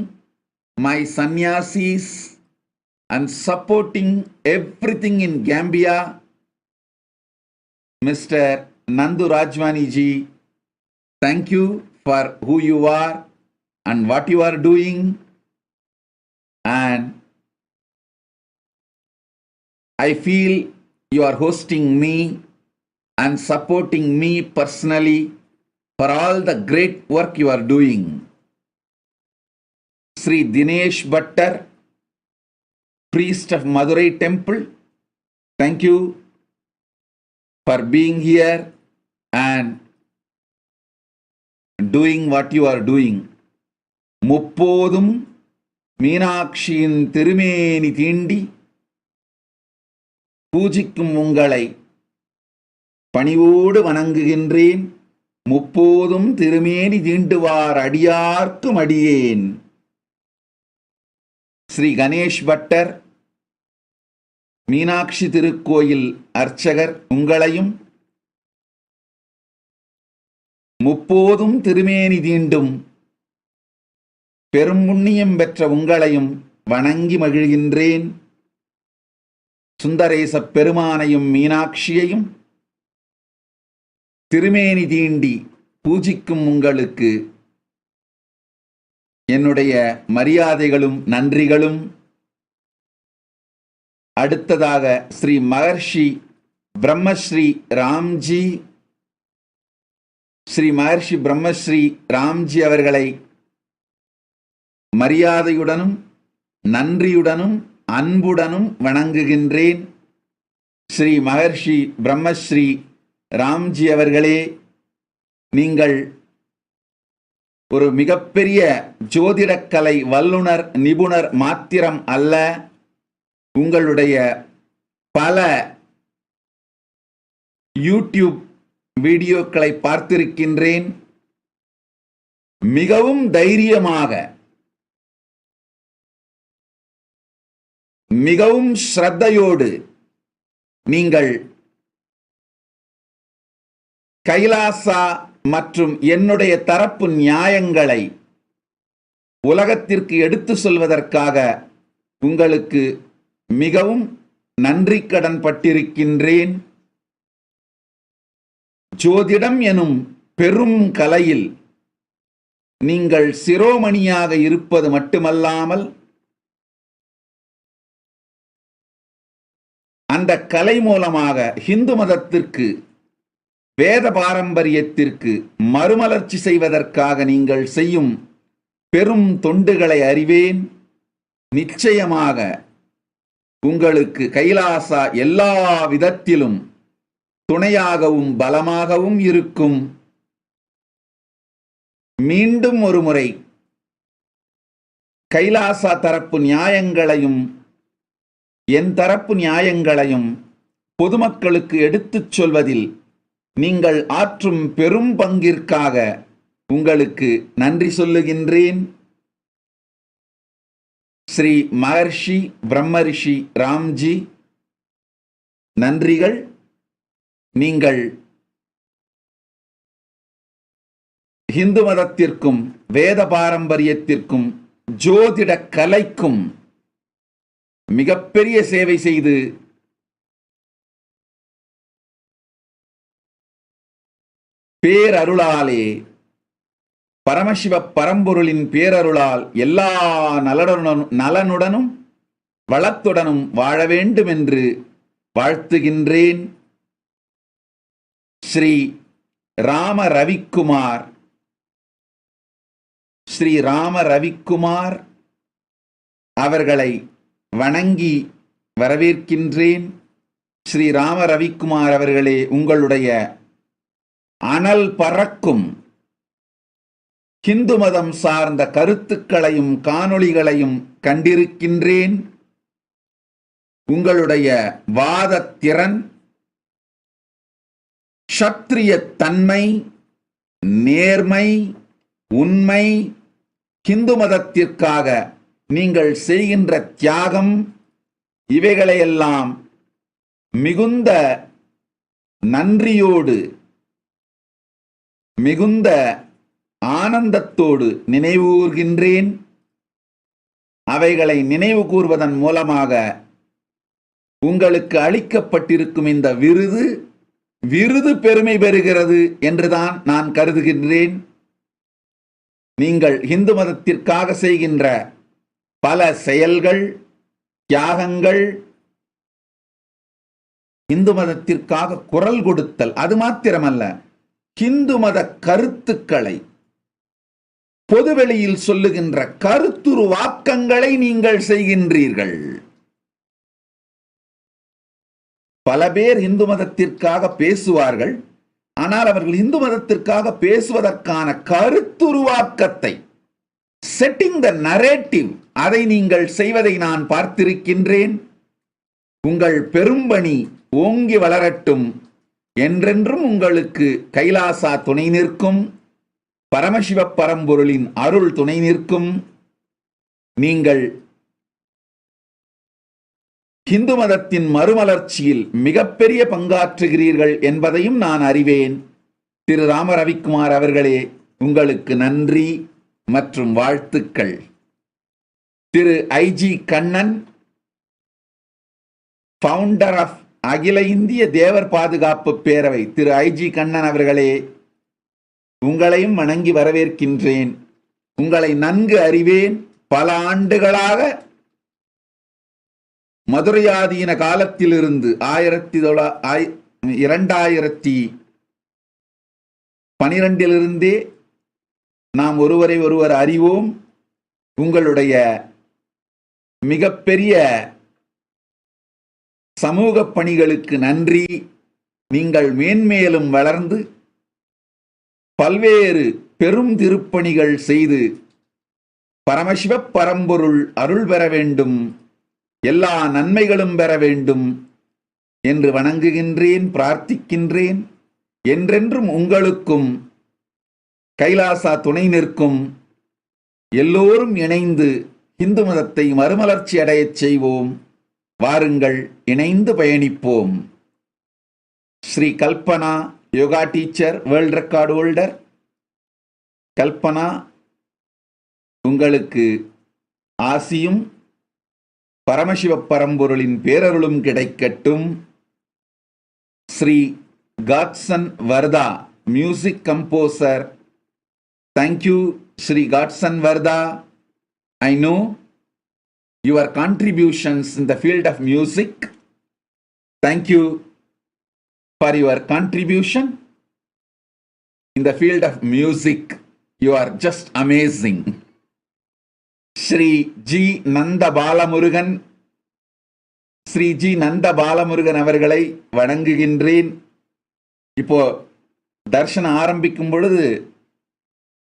my sannyasis and supporting everything in Gambia. Mr. Nandu Rajwani ji, thank you for who you are and what you are doing. And I feel you are hosting me and supporting me personally for all the great work you are doing. Sri Dinesh Bhattar, priest of Madurai Temple, thank you for being here and doing what you are doing. முப்போதும் மீனாட்சியின் திருமேனி தீண்டி பூஜிக்கும் உங்களை பணிவோடு வணங்குகின்றேன். முப்போதும் திருமேனி தீண்டுவார் அடியார்க்கும் அடியேன். Sri Ganesh butter, Meenakshi திருக்கோயில் அர்ச்சகர், உங்களையும் முப்போதும் திருமேனி தீண்டும் பெரும் புண்ணியம் பெற்ற உங்களையும் வணங்கி மகிழ்கின்றேன். சுந்தரேச பெருமானையும் மீனாட்சியையும் திருமேனி தீண்டி பூஜிக்கும் உங்களுக்கு என்னுடைய மரியாதைகளும் நன்றிகளும். அடுத்ததாக ஸ்ரீ மகர்ஷி பிரம்மஸ்ரீ ராம்ஜி, ஸ்ரீ மகர்ஷி பிரம்மஸ்ரீ ராம்ஜி அவர்களை மரியாதையுடனும் நன்றியுடனும் அன்புடனும் வணங்குகின்றேன். ஸ்ரீ மகர்ஷி பிரம்மஸ்ரீ ராம்ஜி அவர்களே, நீங்கள் ஒரு மிகப்பெரிய ஜோதிடக்கலை வல்லுனர் நிபுணர் மாத்திரம் அல்ல, உங்களுடைய பல யூடியூப் வீடியோக்களை பார்த்திருக்கின்றேன். மிகவும் தைரியமாக, மிகவும் ஸ்ரத்தையோடு நீங்கள் கைலாசா மற்றும் என்னுடைய தரப்பு நியாயங்களை உலகத்திற்கு எடுத்து சொல்வதற்காக உங்களுக்கு மிகவும் நன்றி கடன் பட்டிருக்கின்றேன். ஜோதிடம் எனும் பெரும் கலையில் நீங்கள் சிரோமணியாக இருப்பது மட்டுமல்லாமல் அந்த கலை மூலமாக இந்து மதத்திற்கு, வேத பாரம்பரியத்திற்கு மறுமலர்ச்சி செய்வதற்காக நீங்கள் செய்யும் பெரும் தொண்டுகளை அறிவேன். நிச்சயமாக உங்களுக்கு கைலாசா எல்லா விதத்திலும் துணையாகவும் பலமாகவும் இருக்கும். மீண்டும் ஒரு முறை கைலாசா தரப்பு நியாயங்களையும் என் தரப்பு நியாயங்களையும் பொதுமக்களுக்கு எடுத்துச் சொல்வதில் நீங்கள் ஆற்றும் பெரும் பங்கிற்காக உங்களுக்கு நன்றி சொல்லுகின்றேன். ஸ்ரீ மகர்ஷி பிரம்மரிஷி ராம்ஜி, நன்றிகள். நீங்கள் இந்து மதத்திற்கும் வேத பாரம்பரியத்திற்கும் ஜோதிட கலைக்கும் மிகப்பெரிய சேவை செய்து பேரருளாலே, பரமசிவ பரம்பொருளின் பேரருளால் எல்லா நலனுடனும் வளத்துடனும் வாழ வேண்டும் என்று வாழ்த்துகின்றேன். ஸ்ரீ ராம ரவிக்குமார், ஸ்ரீ ராம ரவிக்குமார் அவர்களை வணங்கி வரவேற்கின்றேன். ஸ்ரீ ராம ரவிக்குமார் அவர்களே, உங்களுடைய அனல் பறக்கும் ஹிந்து மதம் சார்ந்த கருத்துக்களையும் காணொளிகளையும் கண்டிருக்கின்றேன். உங்களுடைய வாதத்திறன், சத்திரிய தன்மை, நேர்மை, உண்மை, ஹிந்து மதத்திற்காக நீங்கள் செய்கின்ற தியாகம், இவைகளையெல்லாம் மிகுந்த நன்றியோடு, மிகுந்த ஆனந்தத்தோடு நினைவுகூர்கின்றேன். அவைகளை நினைவு கூர்வதன் மூலமாக உங்களுக்கு அளிக்கப்பட்டிருக்கும் இந்த விருது பெருமை பெறுகிறது என்றுதான் நான் கருதுகின்றேன். நீங்கள் இந்து மதத்திற்காக செய்கின்ற பல செயல்கள், தியாகங்கள், இந்து மதத்திற்காக குரல் கொடுத்தல், அது மாத்திரமல்ல, இந்து மத கருத்துக்களை பொதுவெளியில் சொல்லுகின்ற கருத்துருவாக்கங்களை நீங்கள் செய்கின்றீர்கள். பல பேர் இந்து மதத்திற்காக பேசுவார்கள், ஆனால் அவர்கள் இந்து மதத்திற்காக பேசுவதற்கான கருத்துருவாக்கத்தை, செட்டிங் த நரேட்டிவ், அதை நீங்கள் செய்வதை நான் பார்த்திருக்கின்றேன். உங்கள் பெரும்பணி ஓங்கி வளரட்டும். என்றென்றும் உங்களுக்கு கைலாசா துணை நிற்கும். பரமசிவ பரம்பொருளின் அருள் துணை நிற்கும். நீங்கள் இந்து மதத்தின் மறுமலர்ச்சியில் மிகப்பெரிய பங்காற்றுகிறீர்கள் என்பதையும் நான் அறிவேன். திரு ராம ரவிக்குமார் அவர்களே, உங்களுக்கு நன்றி மற்றும் வாழ்த்துக்கள். திரு ஐஜி கண்ணன், ஃபவுண்டர் ஆஃப் அகில இந்திய தேவர் பாதுகாப்பு பேரவை, திரு ஐஜி கண்ணன் அவர்களே, உங்களையும் வணங்கி வரவேற்கின்றேன். உங்களை நன்கு அறிவேன். பல ஆண்டுகளாக மதுரையாதீன காலத்திலிருந்து 2012 நாம் ஒருவரை ஒருவர் அறிவோம். உங்களுடைய மிகப்பெரிய சமூக பணிகளுக்கு நன்றி. நீங்கள் மேன்மேலும் வளர்ந்து பல்வேறு பெரும் திருப்பணிகள் செய்து பரமசிவ பரம்பொருள் அருள் பெற வேண்டும், எல்லா நன்மைகளும் பெற வேண்டும் என்று வணங்குகின்றேன், பிரார்த்திக்கின்றேன். என்றென்றும் உங்களுக்கும் கைலாசா துணை நிற்கும். எல்லோரும் இணைந்து இந்து மதத்தை மறுமலர்ச்சி அடையச் செய்வோம். வாருங்கள், இணைந்து பயணிப்போம். Sri Kalpana, yoga teacher, world record holder. Kalpana, உங்களுக்கு ஆசியும் பரமசிவ பரம்பொருளின் பேரருளும் கிடைக்கட்டும். Sri Godson Varda, music composer. Thank you Sri Godson Varda. I know your contributions in the field of music. Thank you for your contribution in the field of music. You are just amazing. Sri G. Nanda Balamurugan, Sri G. Nanda Balamurugan அவர்களை வணங்குகின்றேன். இப்போ தர்ஷனம் ஆரம்பிக்கும் பொழுது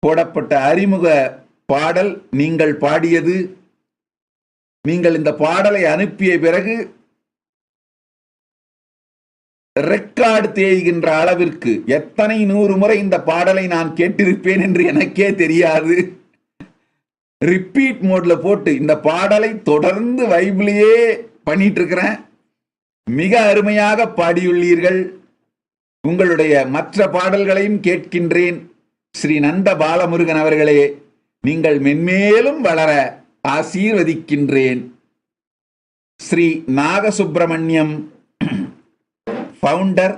போடப்பட்ட அறிமுக பாடல் நீங்கள் பாடியது. நீங்கள் இந்த பாடலை அனுப்பிய பிறகு ரெக்கார்டு தேய்கின்ற அளவிற்கு எத்தனை 100 முறை இந்த பாடலை நான் கேட்டிருப்பேன் என்று எனக்கே தெரியாது. ரிப்பீட் மோட்ல போட்டு இந்த பாடலை தொடர்ந்து வைபிளையே பண்ணிட்டு இருக்கிறேன். மிக அருமையாக பாடியுள்ளீர்கள். உங்களுடைய மற்ற பாடல்களையும் கேட்கின்றேன். ஸ்ரீ நந்த பாலமுருகன் அவர்களே, நீங்கள் மென்மேலும் வளர ஆசீர்வதிக்கின்றேன். Shri Nagasubramaniam, founder,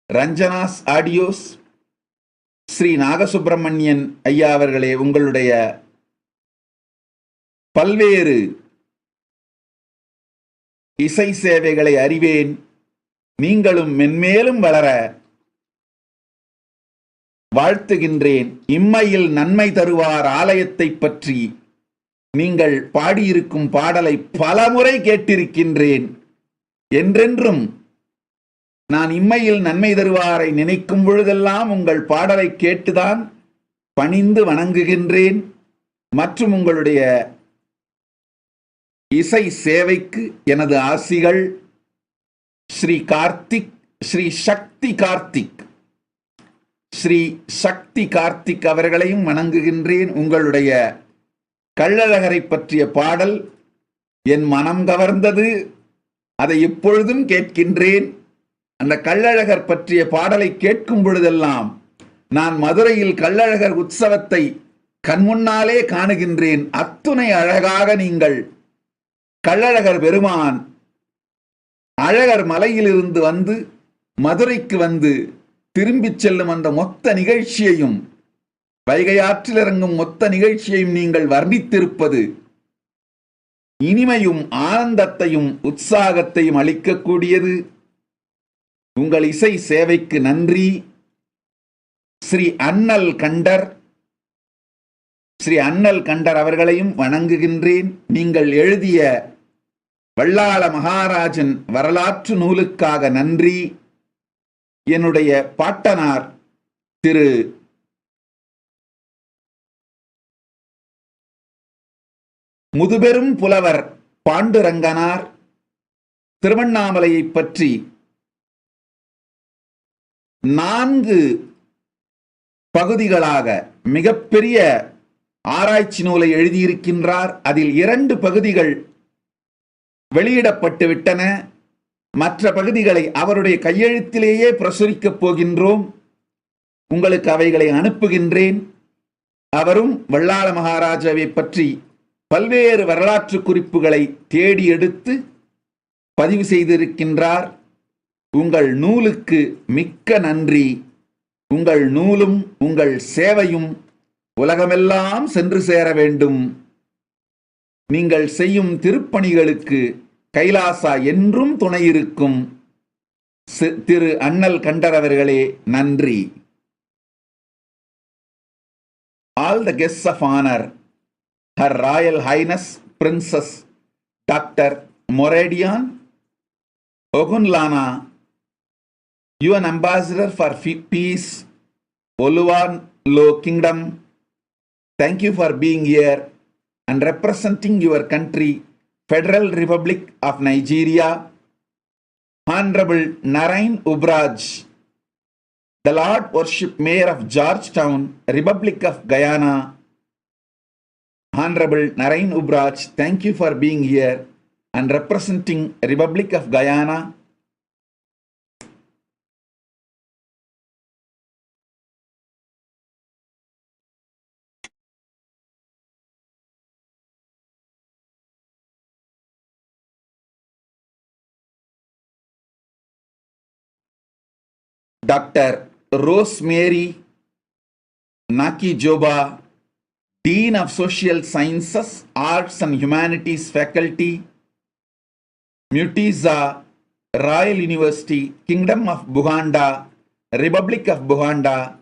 Ranjana's audios. ஸ்ரீ நாகசுப்பிரமணியன் ஐயா அவர்களே, உங்களுடைய பல்வேறு இசை சேவைகளை அறிவேன். நீங்களும் மென்மேலும் வளர வாழ்த்துகின்றேன். இம்மையில் நன்மை தருவார் ஆலயத்தை பற்றி நீங்கள் பாடியிருக்கும் பாடலை பலமுறை கேட்டிருக்கின்றேன். என்றென்றும் நான் இம்மையில் நன்மை தருவாரை நினைக்கும் பொழுதெல்லாம் உங்கள் பாடலை கேட்டுதான் பணிந்து வணங்குகின்றேன். மற்றும் உங்களுடைய இசை சேவைக்கு எனது ஆசிகள். ஸ்ரீ கார்த்திக், ஸ்ரீ சக்தி கார்த்திக், ஸ்ரீ சக்தி கார்த்திக் அவர்களையும் வணங்குகின்றேன். உங்களுடைய கள்ளழகரை பற்றிய பாடல் என் மனம் கவர்ந்தது. அதை எப்பொழுதும் கேட்கின்றேன். அந்த கள்ளழகர் பற்றிய பாடலை கேட்கும் பொழுதெல்லாம் நான் மதுரையில் கள்ளழகர் உற்சவத்தை கண்முன்னாலே காணுகின்றேன். அத்துணை அழகாக நீங்கள் கள்ளழகர் பெருமான் அழகர் மலையிலிருந்து வந்து மதுரைக்கு வந்து திரும்பிச் செல்லும் அந்த மொத்த நிகழ்ச்சியையும், வைகை ஆற்றில் இறங்கும் மொத்த நிகழ்ச்சியையும் நீங்கள் வர்ணித்திருப்பது இனிமையும் ஆனந்தத்தையும் உற்சாகத்தையும் அளிக்கக்கூடியது. உங்கள் இசை சேவைக்கு நன்றி. ஸ்ரீ அண்ணல் கண்டர், ஸ்ரீ அண்ணல் கண்டர் அவர்களையும் வணங்குகின்றேன். நீங்கள் எழுதிய வல்லாள மகாராஜன் வரலாற்று நூலுக்காக நன்றி. என்னுடைய பாட்டனார் திரு முதுபெரும் புலவர் பாண்டுரங்கனார் திருவண்ணாமலையை பற்றி 4 பகுதிகளாக மிகப்பெரிய ஆராய்ச்சி நூலை எழுதியிருக்கின்றார். அதில் 2 பகுதிகள் வெளியிடப்பட்டு விட்டன. மற்ற பகுதிகளை அவருடைய கையெழுத்திலேயே பிரசுரிக்கப் போகின்றோம். உங்களுக்கு அவைகளை அனுப்புகின்றேன். அவரும் வல்லாள மகாராஜாவை பற்றி பல்வேறு வரலாற்று குறிப்புகளை தேடி எடுத்து பதிவு செய்திருக்கின்றார். உங்கள் நூலுக்கு மிக்க நன்றி. உங்கள் நூலும் உங்கள் சேவையும் உலகமெல்லாம் சென்று சேர வேண்டும். நீங்கள் செய்யும் திருப்பணிகளுக்கு கைலாசா என்றும் துணை இருக்கும். திரு அண்ணல் கண்டர் அவர்களே, நன்றி. All the guests of honor, Her Royal Highness Princess Dr. Moradian Ogunlana, UN Ambassador for Peace Oluwan Low Kingdom, thank you for being here and representing your country, Federal Republic of Nigeria. Honorable Narain Ubraj, the Lord Worship Mayor of Georgetown, Republic of Guyana. Honorable Narain Ubraj, thank you for being here and representing Republic of Guyana. Dr. Rosemary Naki Joba, Dean of Social Sciences, Arts and Humanities Faculty, Mutiza, Royal University, Kingdom of Buganda, Republic of Buganda.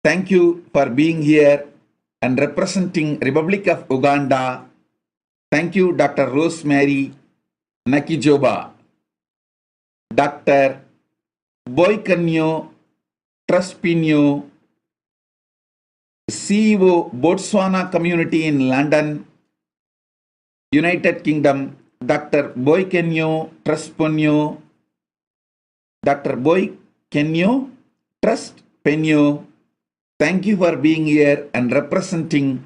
Thank you for being here and representing Republic of Uganda. Thank you, Dr. Rosemary Nakijoba. Dr. Boykanyo Truspinyo, CEO, Botswana Community in London, United Kingdom. Dr. Boykanyo Truspinyo, Dr. Boykanyo Truspinyo, thank you for being here and representing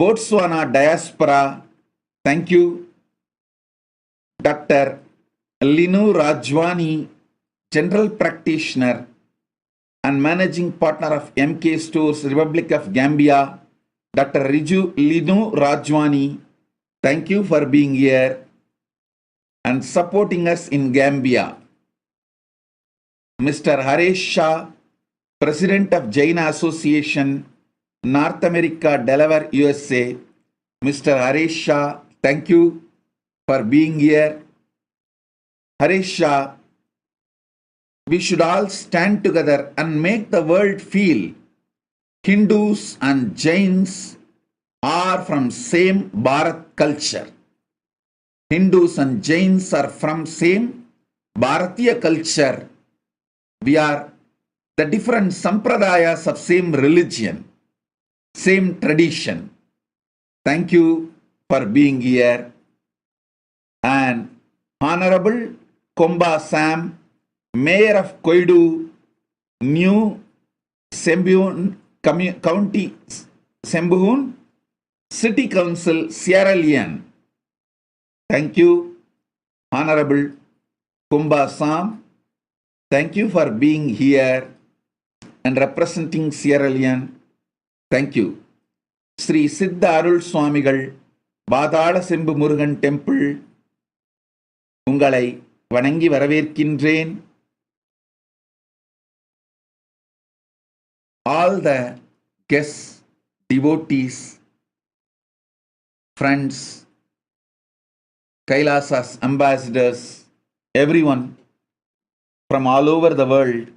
Botswana diaspora. Thank you. Dr. Linu Rajwani, General Practitioner and Managing Partner of MK Stores, Republic of Gambia. Dr. Linu Rajwani, thank you for being here and supporting us in Gambia. Mr. Haresh Shah, President of Jaina Association, North America, Delaware, USA. Mr. Haresh Shah, thank you for being here. Haresh Shah, we should all stand together and make the world feel Hindus and Jains are from same Bharat culture. Hindus and Jains are from same Bharatiya culture. We are the different sampradayas of same religion, same tradition. Thank you for being here. And Honorable Komba Sam, Mayor of Koidu, New Sembun County, Sembun City Council, Sierra Leone. Thank you, Honorable Komba Sam. Thank you for being here and representing Sierra Leone. Thank you. Sri Siddha Arul Swamigal, Badala Sembu Murugan Temple, Ungalai Vanangi Varaverkindrain. All the guests, devotees, friends, Kailasa's ambassadors, everyone from all over the world,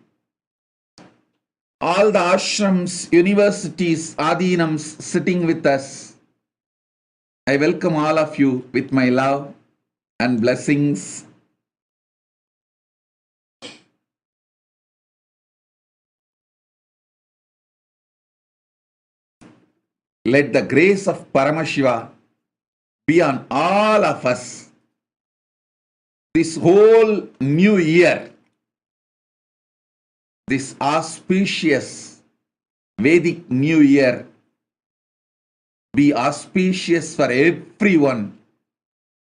all the ashrams, universities, adhinams sitting with us, I welcome all of you with my love and blessings. Let the grace of Paramashiva be on all of us this whole new year, this auspicious Vedic New Year. Be auspicious for everyone.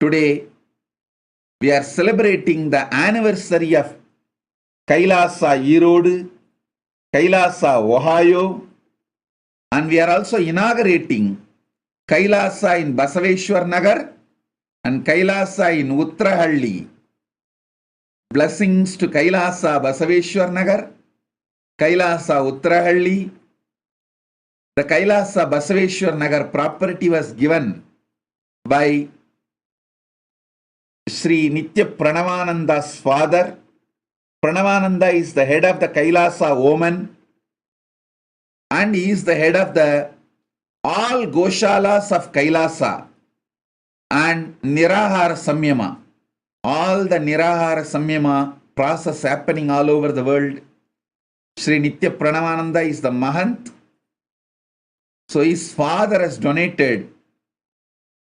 Today, we are celebrating the anniversary of Kailasa Erode, Kailasa Ohio, and we are also inaugurating Kailasa in Basaveshwar Nagar and Kailasa in Uttarahalli. Blessings to Kailasa Basaveshwar Nagar, Kailasa Uttarahalli. The Kailasa Basaveshwar Nagar property was given by Sri Nitya Pranavananda's father. Pranavananda is the head of the Kailasa woman and he is the head of the all Goshalas of Kailasa and Nirahara Samyama. All the Nirahara Samyama process happening all over the world. Sri Nitya Pranavananda is the Mahant. So his father has donated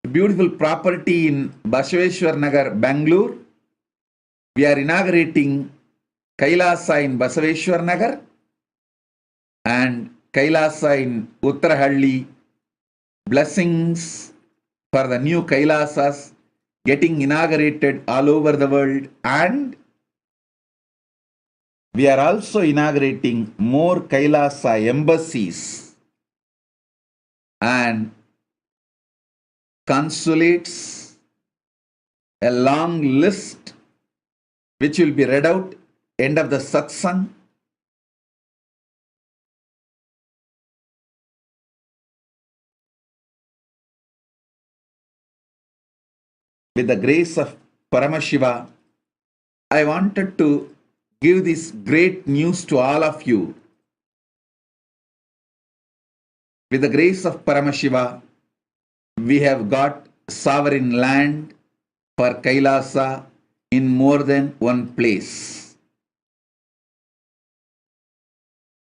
a beautiful property in Basaveshwar Nagar, Bangalore. We are inaugurating Kailasa in Basaveshwar Nagar and Kailasa in Uttarahalli. Blessings for the new Kailasas getting inaugurated all over the world, and we are also inaugurating more Kailasa embassies and consulates, a long list which will be read out end of the satsang. With the grace of Paramashiva, I wanted to give this great news to all of you. With the grace of Paramashiva, we have got sovereign land for Kailasa in more than one place.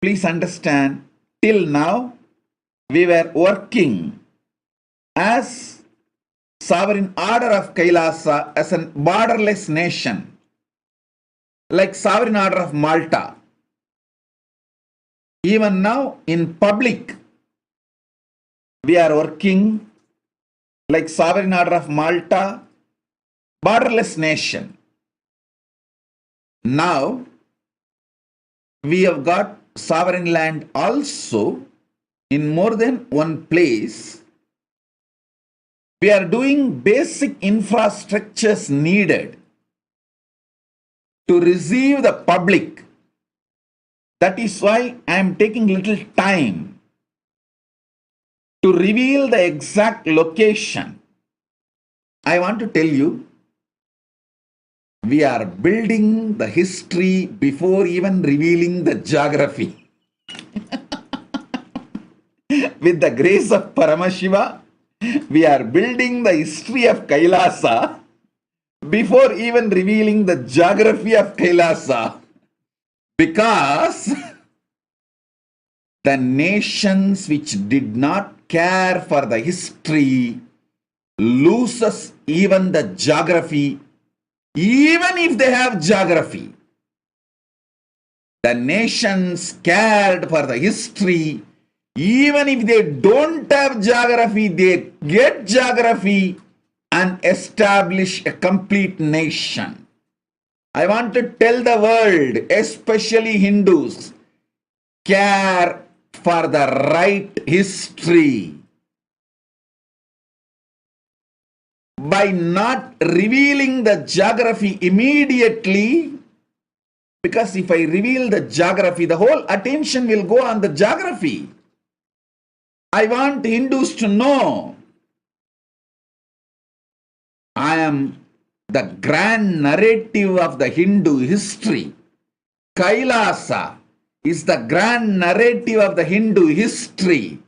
Please understand, till now we were working as sovereign order of Kailasa as a borderless nation, like sovereign order of Malta. Even now in public, we are working like sovereign order of Malta, borderless nation. Now we have got sovereign land also in more than one place. We are doing basic infrastructures needed to receive the public. That is why I am taking little time to reveal the exact location. I want to tell you, we are building the history before even revealing the geography. With the grace of Paramashiva, we are building the history of Kailasa before even revealing the geography of Kailasa. Because the nations which did not care for the history loses even the geography, even if they have geography. The nations cared for the history, even if they don't have geography, they get geography and establish a complete nation. I want to tell the world, especially Hindus, care for the right history. By not revealing the geography immediately, because if I reveal the geography, the whole attention will go on the geography. I want Hindus to know I am the grand narrative of the Hindu history. Kailasa is the grand narrative of the Hindu history.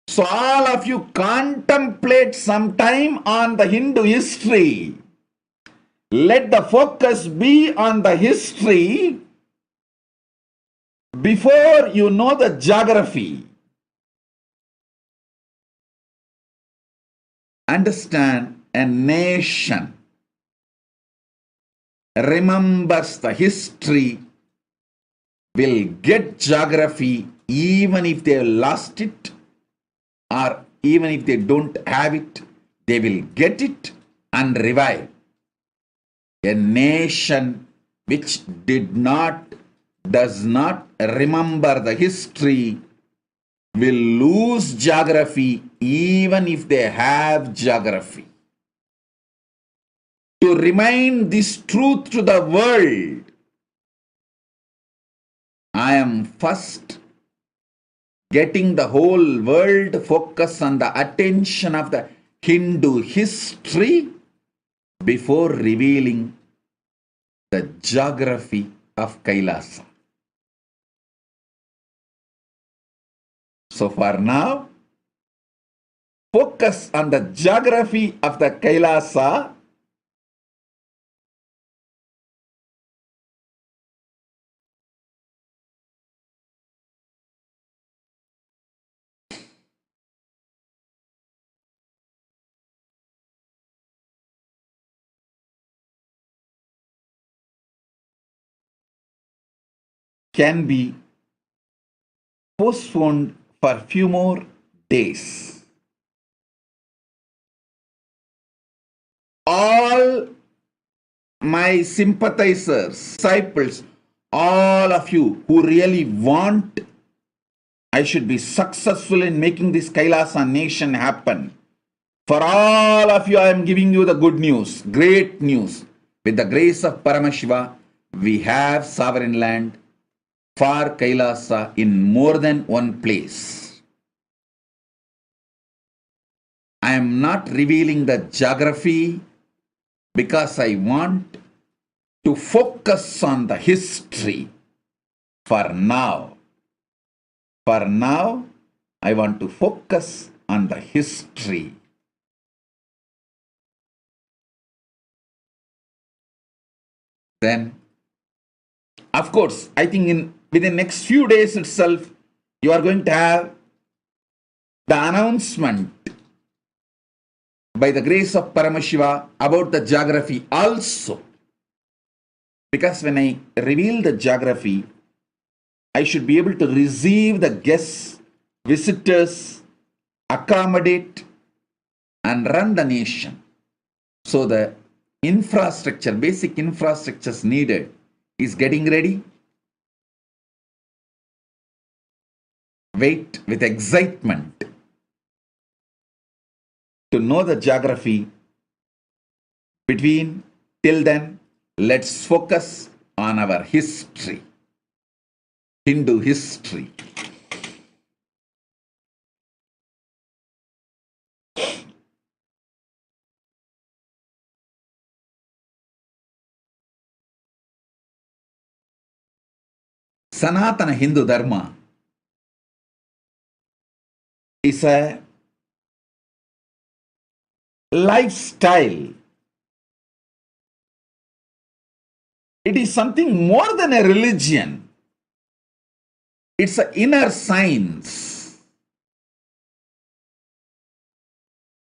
So all of you contemplate some time on the Hindu history. Let the focus be on the history before you know the geography. Understand, a nation remembers the history, will get geography even if they lost it, or even if they don't have it, they will get it and revive. A nation which does not remember the history will lose geography even if they have geography. To remind this truth to the world, I am first getting the whole world focus on the attention of the Hindu history before revealing the geography of Kailasa. So for now, focus on the geography of the Kailasa can be postponed for few more days. All my sympathizers, disciples, all of you who really want I should be successful in making this Kailasa nation happen. For all of you, I am giving you the good news, great news. With the grace of Paramashiva, we have sovereign land for Kailasa in more than one place. I am not revealing the geography because I want to focus on the history for now. For now, I want to focus on the history. Then, of course, I think within next few days itself, you are going to have the announcement by the grace of Paramashiva about the geography also. Because when I reveal the geography, I should be able to receive the guests, visitors, accommodate, and run the nation. So the infrastructure, basic infrastructures needed is getting ready. Wait with excitement to know the geography. Till then, let's focus on our history. Hindu history. Sanatana Hindu Dharma is a lifestyle. It is something more than a religion. It's an inner science.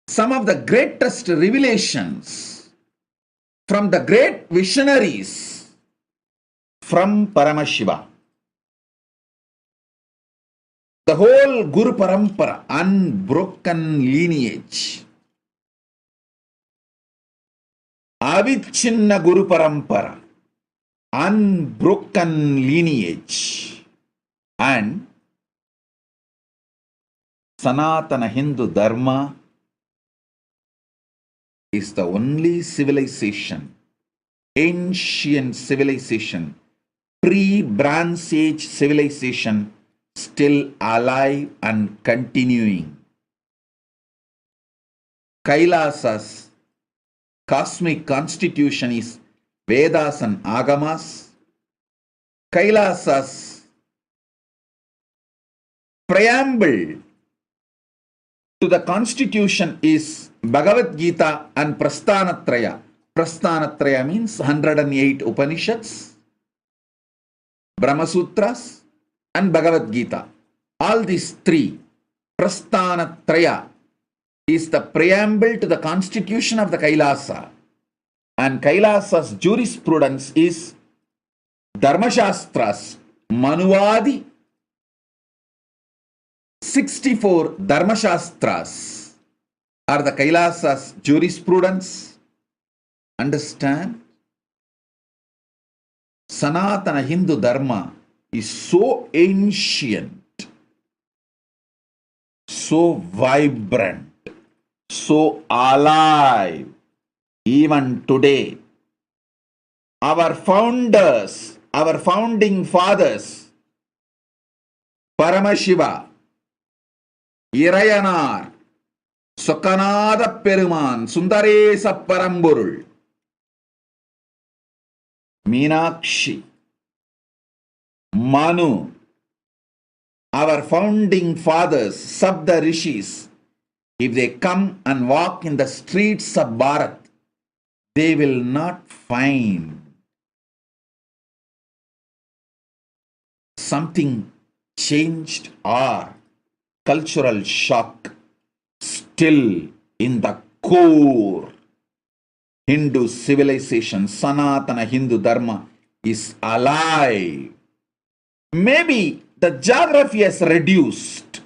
Some of the greatest revelations from the great visionaries from Paramashiva. The whole Guru Parampara, unbroken lineage. Avichinna Guru Parampara, unbroken lineage. And Sanatana Hindu Dharma is the only civilization, ancient civilization, pre-Bronze Age civilization still alive and continuing. Kailasa's cosmic constitution is Vedas and Agamas. Kailasa's preamble to the constitution is Bhagavad Gita and Prasthanatraya. Prasthanatraya means 108 Upanishads, Brahma Sutras, and Bhagavad Gita. All these three, Prasthanatraya, is the preamble to the constitution of the Kailasa. And Kailasa's jurisprudence is Dharmashastras, Manuvadi, 64 Dharmashastras are the Kailasa's jurisprudence. Understand? Sanatana Hindu Dharma is so ancient, so vibrant, so alive. Even today, our founders, our founding fathers, Paramashiva, Irayanar, Sokanada Peruman, Sundaresa Paramburul, Meenakshi, Manu, our founding fathers, Sabda Rishis, if they come and walk in the streets of Bharat, they will not find something changed or cultural shock. Still in the core Hindu civilization, Sanatana Hindu Dharma is alive. Maybe the geography has reduced,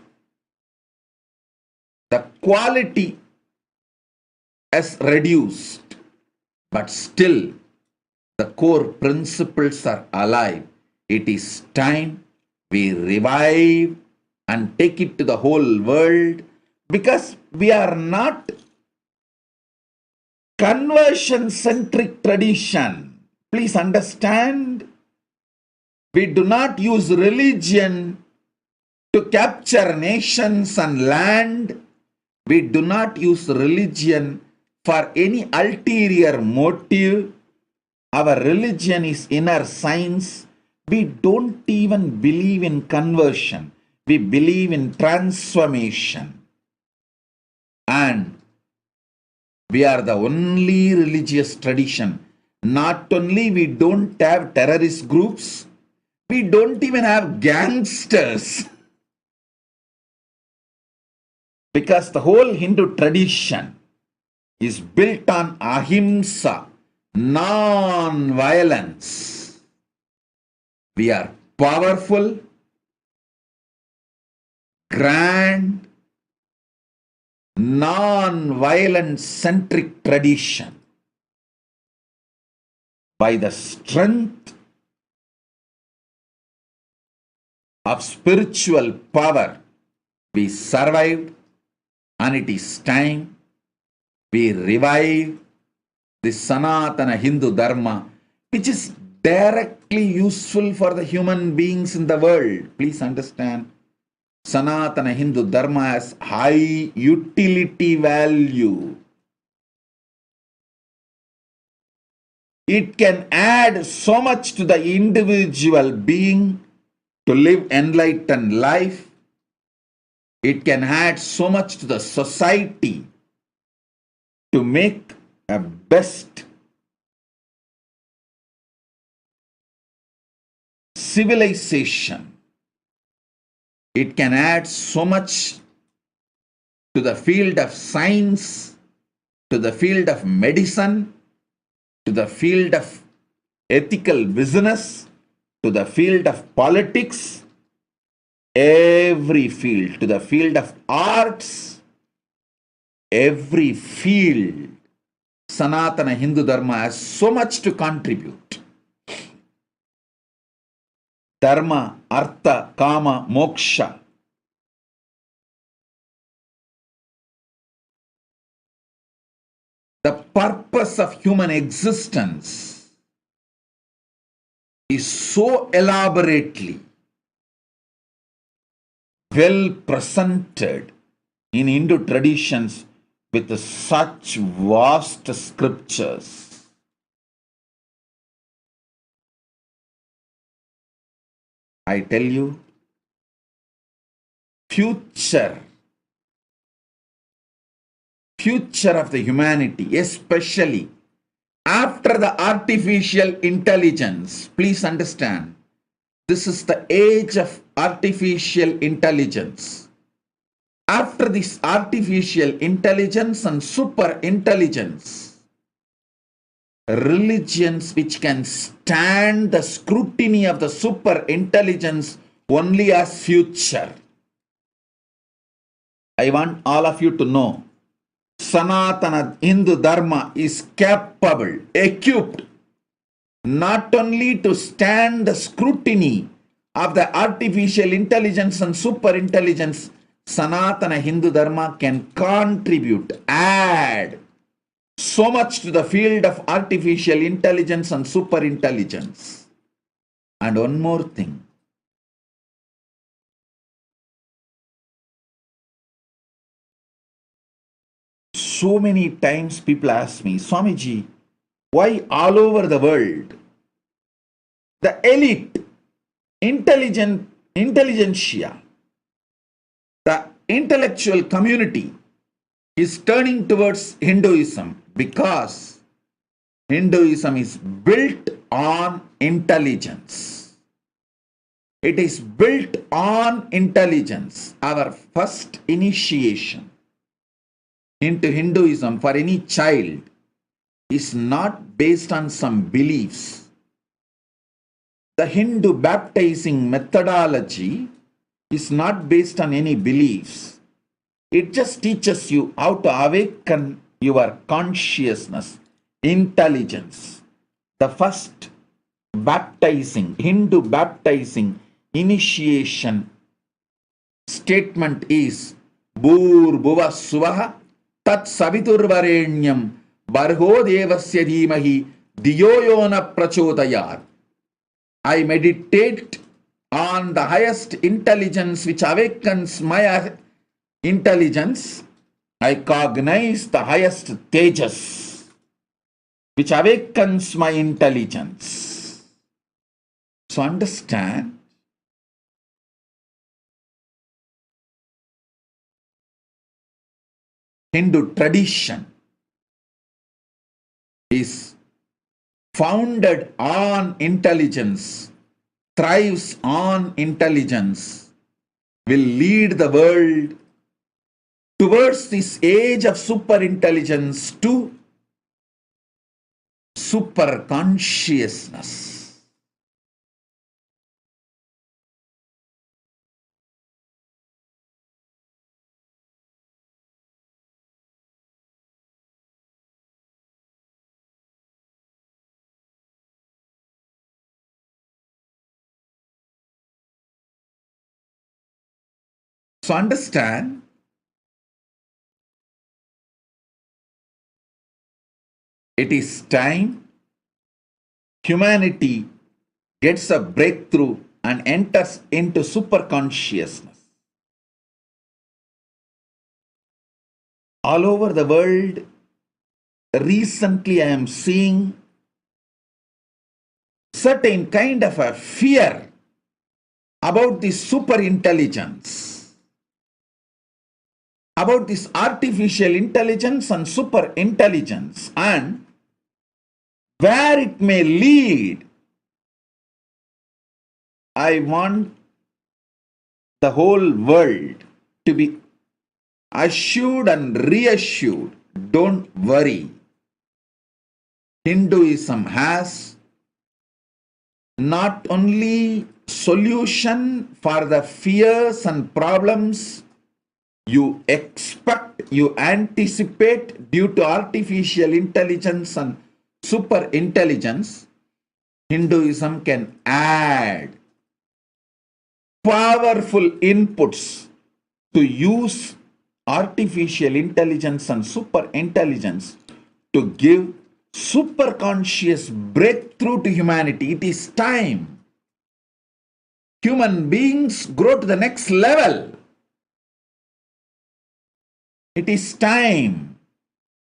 the quality has reduced, but still the core principles are alive. It is time we revive and take it to the whole world, because we are not conversion-centric tradition. Please understand, we do not use religion to capture nations and land. We do not use religion for any ulterior motive. Our religion is inner science. We don't even believe in conversion. We believe in transformation. And we are the only religious tradition. Not only we don't have terrorist groups, we don't even have gangsters. Because the whole Hindu tradition is built on ahimsa, non-violence. We are powerful, grand, non-violent centric tradition. By the strength of spiritual power, we survived, and it is time we revive the Sanatana Hindu Dharma, which is directly useful for the human beings in the world. Please understand, Sanatana Hindu Dharma has high utility value. It can add so much to the individual being to live enlightened life. It can add so much to the society to make a best civilization. It can add so much to the field of science, to the field of medicine, to the field of ethical business, to the field of politics, every field, to the field of arts, every field. Sanatana Hindu Dharma has so much to contribute. Dharma, Artha, Kama, Moksha. The purpose of human existence is so elaborately well presented in Hindu traditions with such vast scriptures. I tell you, future of the humanity, especially after the artificial intelligence. Please understand, this is the age of artificial intelligence. After this artificial intelligence and super intelligence, religions which can stand the scrutiny of the super intelligence only as future. I want all of you to know, Sanatana Hindu Dharma is capable, equipped, not only to stand the scrutiny of the artificial intelligence and super intelligence. Sanatana Hindu Dharma can contribute, add so much to the field of artificial intelligence and super intelligence. And one more thing. So many times people ask me, Swamiji, why all over the world the elite, intelligentsia, the intellectual community is turning towards Hinduism? Because Hinduism is built on intelligence. It is built on intelligence. Our first initiation into Hinduism for any child is not based on some beliefs. The Hindu baptizing methodology is not based on any beliefs. It just teaches you how to awaken your consciousness, intelligence. The first baptizing, Hindu baptizing initiation statement is Bhur Bhuva Suvaha Tat Saviturvarenyam Barho Devasya Dhimahi Diyo Yona Prachodayat. I meditate on the highest intelligence which awakens my intelligence. I cognize the highest tejas which awakens my intelligence. So understand, Hindu tradition is founded on intelligence, thrives on intelligence, will lead the world towards this age of superintelligence to super consciousness. So understand, it is time humanity gets a breakthrough and enters into super consciousness. All over the world, recently I am seeing certain kind of a fear about this super intelligence, about this artificial intelligence and super intelligence, and where it may lead. I want the whole world to be assured and reassured. Don't worry. Hinduism has not only solution for the fears and problems you expect, you anticipate due to artificial intelligence and super intelligence. Hinduism can add powerful inputs to use artificial intelligence and super intelligence to give super conscious breakthrough to humanity. It is time human beings grow to the next level. It is time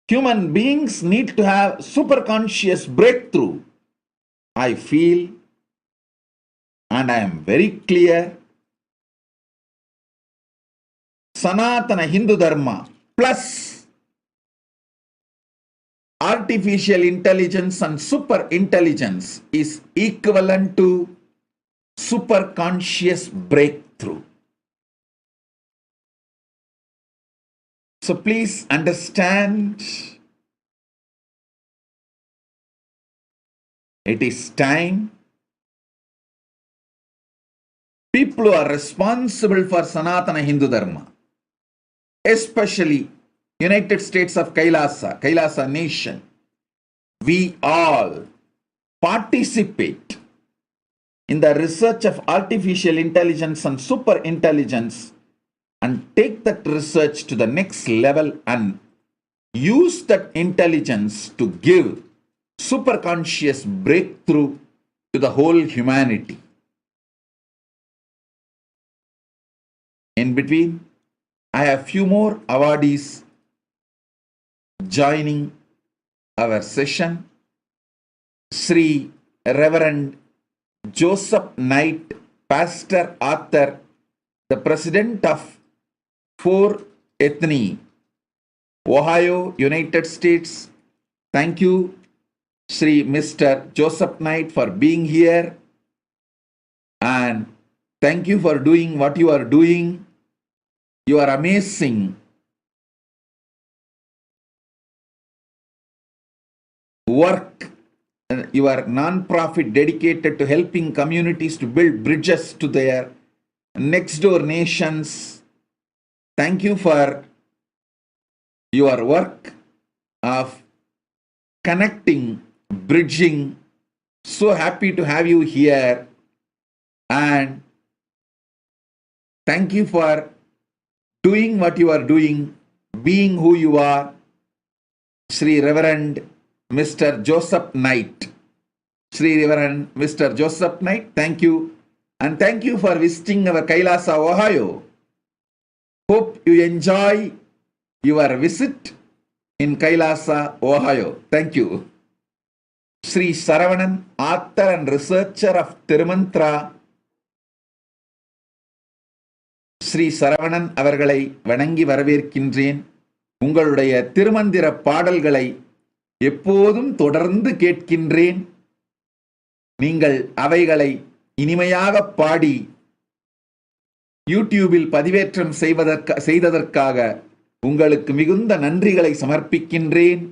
human beings need to have super conscious breakthrough. I feel and I am very clear, Sanatana Hindu Dharma plus artificial intelligence and super intelligence is equivalent to super conscious breakthrough. So please understand, it is time people who are responsible for Sanatana Hindu Dharma, especially United States of Kailasa nation, we all participate in the research of artificial intelligence and super intelligence and take that research to the next level and use that intelligence to give super conscious breakthrough to the whole humanity. In between, I have few more awardees joining our session. Sri Reverend Joseph Knight, pastor, author, the president of 4 Ethne, Ohio, United States. Thank you, Sri Mr. Joseph Knight, for being here. And thank you for doing what you are doing. You are amazing. Work your non-profit dedicated to helping communities to build bridges to their next door nations. Thank you for your work of connecting, bridging. So happy to have you here, and thank you for doing what you are doing, being who you are. Sri Reverend Mr. Joseph Knight. Sri Reverend Mr. Joseph Knight, thank you. And thank you for visiting our Kailasa, Ohio. Hope you enjoy your visit in Kailasa, Ohio. Thank you. Sri Saravanan, author and researcher of Tirumantra. Sri Saravanan அவர்களை வணங்கி வரவேற்கின்றேன். உங்களுடைய திருமந்திர பாடல்களை எப்போதும் தொடர்ந்து கேட்கின்றேன். நீங்கள் அவைகளை இனிமையாக பாடி யூடியூபில் பதிவேற்றம் செய்ததற்காக உங்களுக்கு மிகுந்த நன்றிகளை சமர்ப்பிக்கின்றேன்.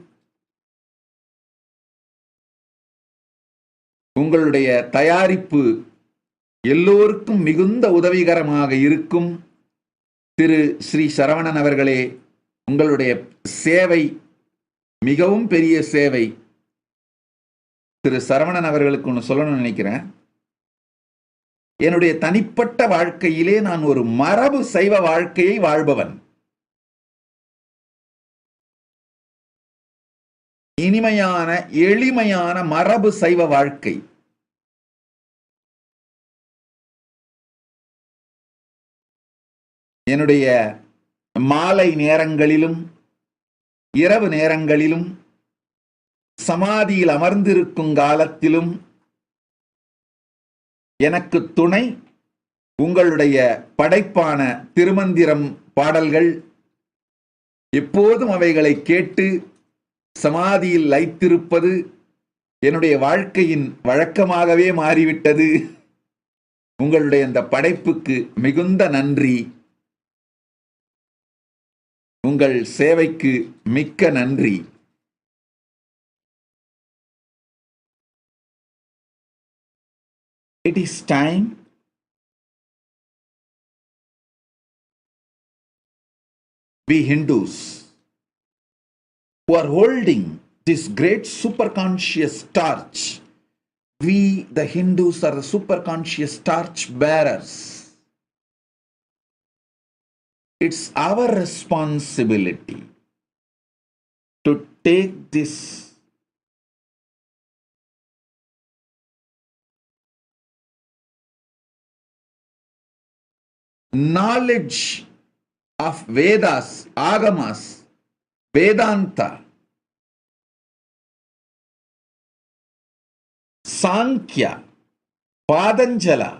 உங்களுடைய தயாரிப்பு எல்லோருக்கும் மிகுந்த உதவிகரமாக இருக்கும். திரு ஸ்ரீ சரவணன் அவர்களே, உங்களுடைய சேவை மிகவும் பெரிய சேவை. திரு சரவணன் அவர்களுக்கு ஒன்று சொல்லணும்னு நினைக்கிறேன். என்னுடைய தனிப்பட்ட வாழ்க்கையிலே நான் ஒரு மரபு சைவ வாழ்க்கையை வாழ்பவன். இனிமையான எளிமையான மரபு சைவ வாழ்க்கை. என்னுடைய மாலை நேரங்களிலும் இரவு நேரங்களிலும் சமாதியில் அமர்ந்திருக்கும் காலத்திலும் எனக்கு துணை உங்களுடைய படைப்பான திருமந்திரம் பாடல்கள். எப்போதும் அவைகளை கேட்டு சமாதியில் லயித்திருப்பது என்னுடைய வாழ்க்கையின் வழக்கமாகவே மாறிவிட்டது. உங்களுடைய இந்த படைப்புக்கு மிகுந்த நன்றி. உங்கள் சேவைக்கு மிக்க நன்றி. It is time we Hindus who are holding this great superconscious torch, we the Hindus are the superconscious torch bearers. It's our responsibility to take this knowledge of Vedas, Agamas, Vedanta, Sankhya, Patanjala,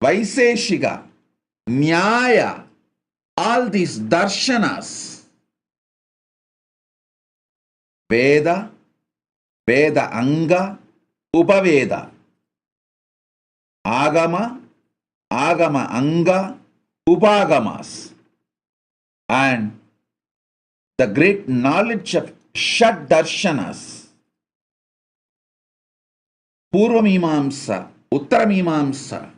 Vaiseshika, Nyaya, all these darshanas, Veda, Veda Anga, Upaveda, Agama, Agama Anga, Upagamas, and the great knowledge of Shad Darshanas, Purvamimamsa, Uttaramimamsa,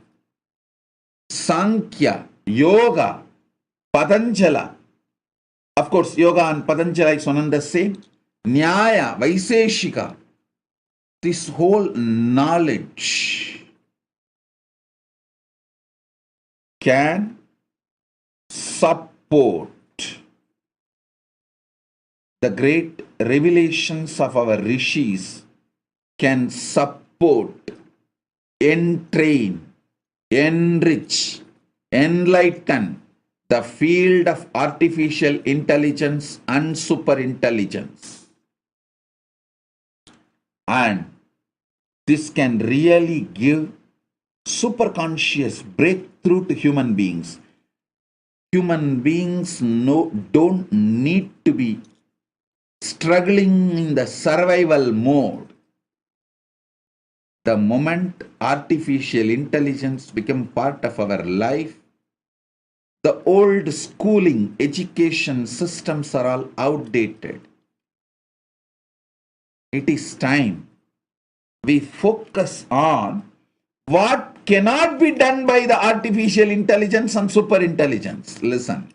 Sankhya, Yoga, Patanjala. Of course, Yoga and Patanjala is one and the same. Nyaya, Vaiseshika. This whole knowledge can support the great revelations of our rishis, can support, entrain, enrich, enlighten the field of artificial intelligence and superintelligence. And this can really give superconscious breakthrough to human beings. Human beings don't need to be struggling in the survival mode. The moment artificial intelligence become part of our life, the old schooling education systems are all outdated. It is time we focus on what cannot be done by the artificial intelligence and super intelligence. Listen.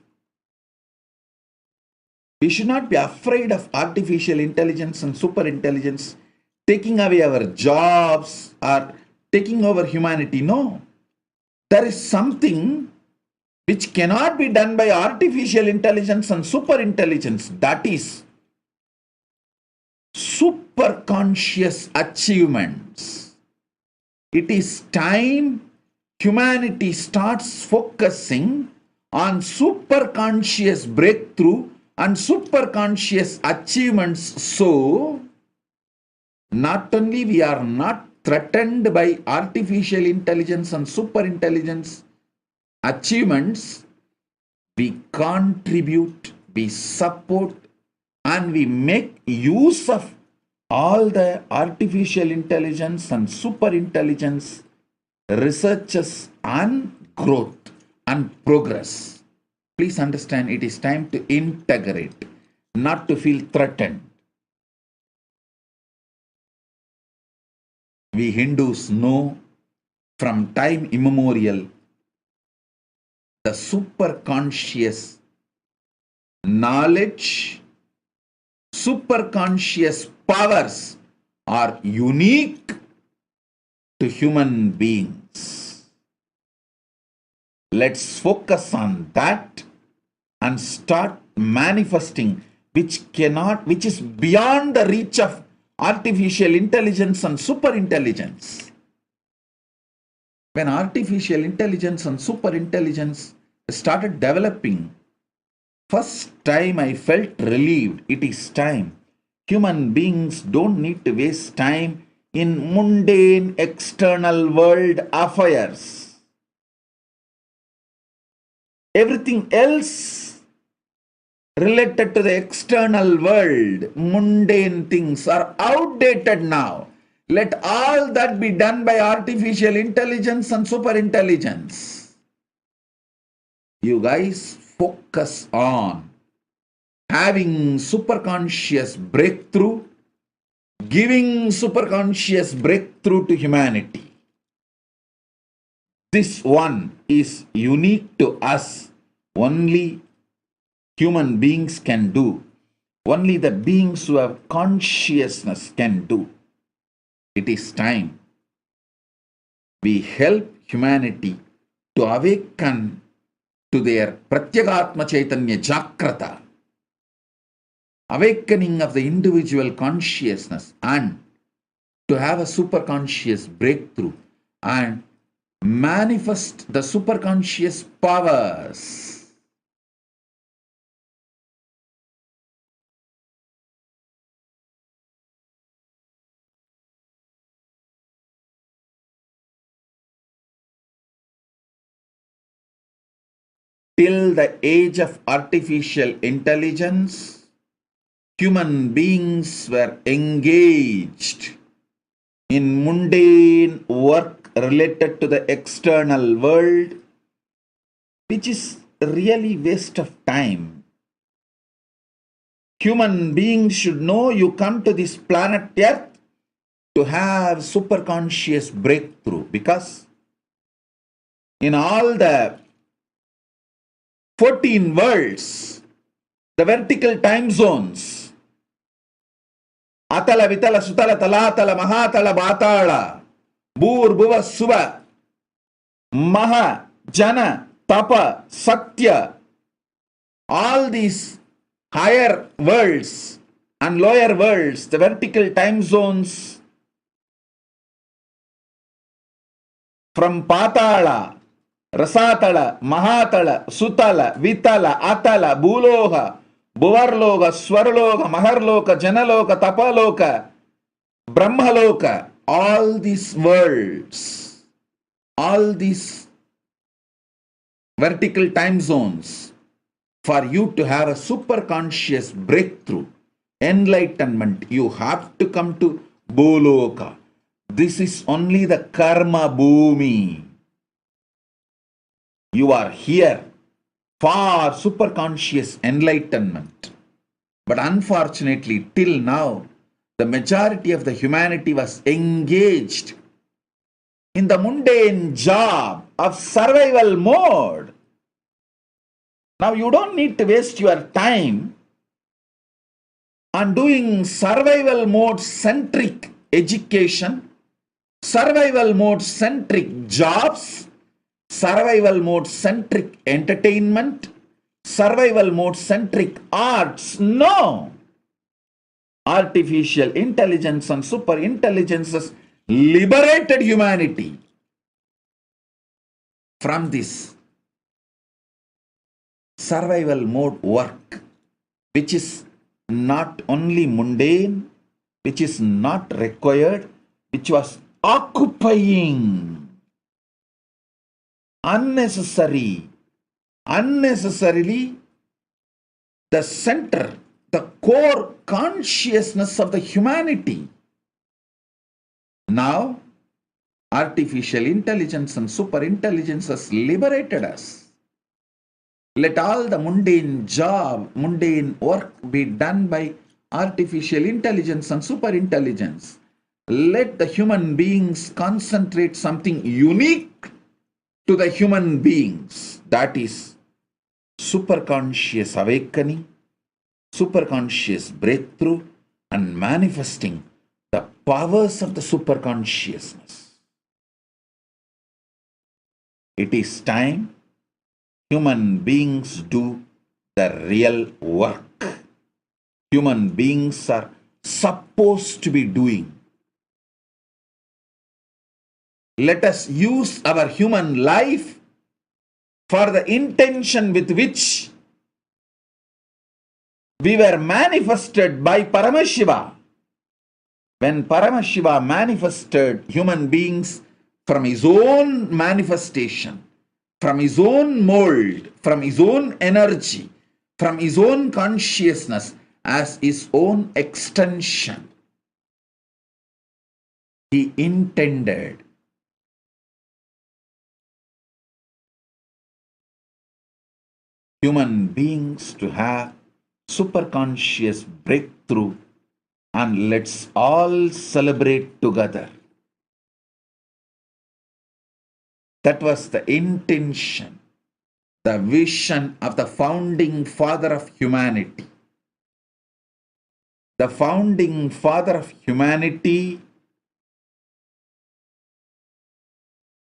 We should not be afraid of artificial intelligence and super intelligence taking away our jobs or taking over humanity. No. There is something which cannot be done by artificial intelligence and super intelligence. That is super conscious achievements. It is time humanity starts focusing on super conscious breakthrough and super conscious achievements. So, not only we are not threatened by artificial intelligence and super intelligence achievements, we contribute, we support, and we make use of all the artificial intelligence and super intelligence researches and growth and progress. Please understand, it is time to integrate, not to feel threatened. We Hindus know from time immemorial the super conscious knowledge, super conscious powers are unique to human beings. Let's focus on that and start manifesting which is beyond the reach of artificial intelligence and super intelligence. When artificial intelligence and super intelligence started developing, first time I felt relieved. It is time. Human beings don't need to waste time in mundane external world affairs. Everything else related to the external world, mundane things are outdated now. Let all that be done by artificial intelligence and super intelligence. You guys focus on having superconscious breakthrough, giving superconscious breakthrough to humanity. This one is unique to us. Only human beings can do. Only the beings who have consciousness can do. It is time we help humanity to awaken to their Pratyagatma Chaitanya Jagrata, awakening of the individual consciousness, and to have a superconscious breakthrough and manifest the superconscious powers. Till the age of artificial intelligence, human beings were engaged in mundane work related to the external world, which is really waste of time. Human beings should know you come to this planet Earth to have superconscious breakthrough, because in all the 14 worlds, the vertical time zones, Atala, Vitala, Sutala, Talatala, Mahatala, Batala, Bur, Bhuva, Suva, Maha, Jana, Tapa, Satya, all these higher worlds and lower worlds, the vertical time zones from Patala, Rasatala, Mahatala, Sutala, Vitala, Atala, Bhuloka, Bhuvarloka, Swarloka, Maharloka, Janaloka, Tapaloka, Brahmaloka, all these worlds, all these vertical time zones, for you to have a superconscious breakthrough, enlightenment, you have to come to Bhuloka. This is only the karma bhumi. You are here for superconscious enlightenment. But unfortunately, till now, the majority of the humanity was engaged in the mundane job of survival mode. Now you don't need to waste your time on doing survival mode centric education, survival mode centric jobs, survival mode centric entertainment, survival mode centric arts. No! Artificial intelligence and super intelligences liberated humanity from this survival mode work, which is not only mundane, which is not required, which was occupying unnecessarily the center, the core consciousness of the humanity. Now, artificial intelligence and super intelligence has liberated us. Let all the mundane job, mundane work be done by artificial intelligence and super intelligence. Let the human beings concentrate something unique to the human beings. That is superconscious awakening, superconscious breakthrough, and manifesting the powers of the superconsciousness. It is time human beings do the real work. Human beings are supposed to be doing. Let us use our human life for the intention with which we were manifested by Paramashiva. When Paramashiva manifested human beings from his own manifestation, from his own mold, from his own energy, from his own consciousness as his own extension, he intended human beings to have superconscious breakthrough, and let's all celebrate together. That was the intention, the vision of the founding father of humanity. The founding father of humanity,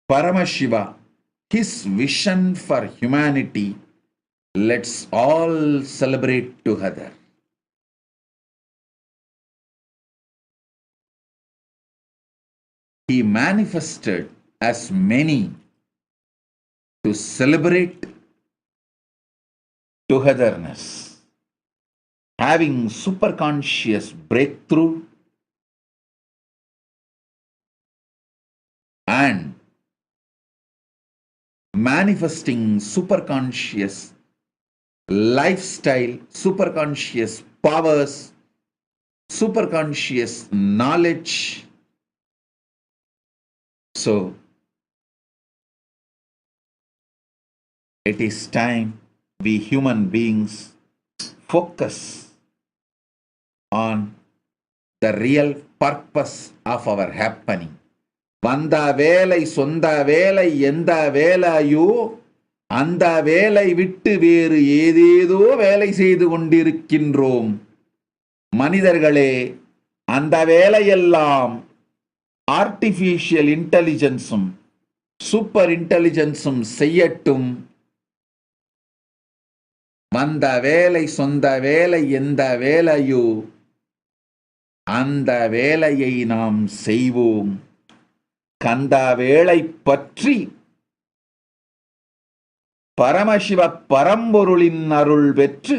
Paramashiva, his vision for humanity, let's all celebrate together. He manifested as many to celebrate togetherness, having superconscious breakthrough and manifesting superconscious lifestyle, superconscious powers, superconscious knowledge. So, it is time we human beings focus on the real purpose of our happening. Vanda velai, sonda velai, yenda velayu, அந்த வேலை விட்டு வேறு ஏதேதோ வேலை செய்து கொண்டிருக்கின்றோம். மனிதர்களே, அந்த வேலையெல்லாம் ஆர்டிஃபிஷியல் இன்டெலிஜென்ஸும் சூப்பர் இன்டெலிஜென்ஸும் செய்யட்டும். வந்த வேலை, சொந்த வேலை, எந்த வேலையோ அந்த வேலையை நாம் செய்வோம். கந்த வேலை பற்றி பரமசிவ பரம்பொருளின் அருள் பெற்று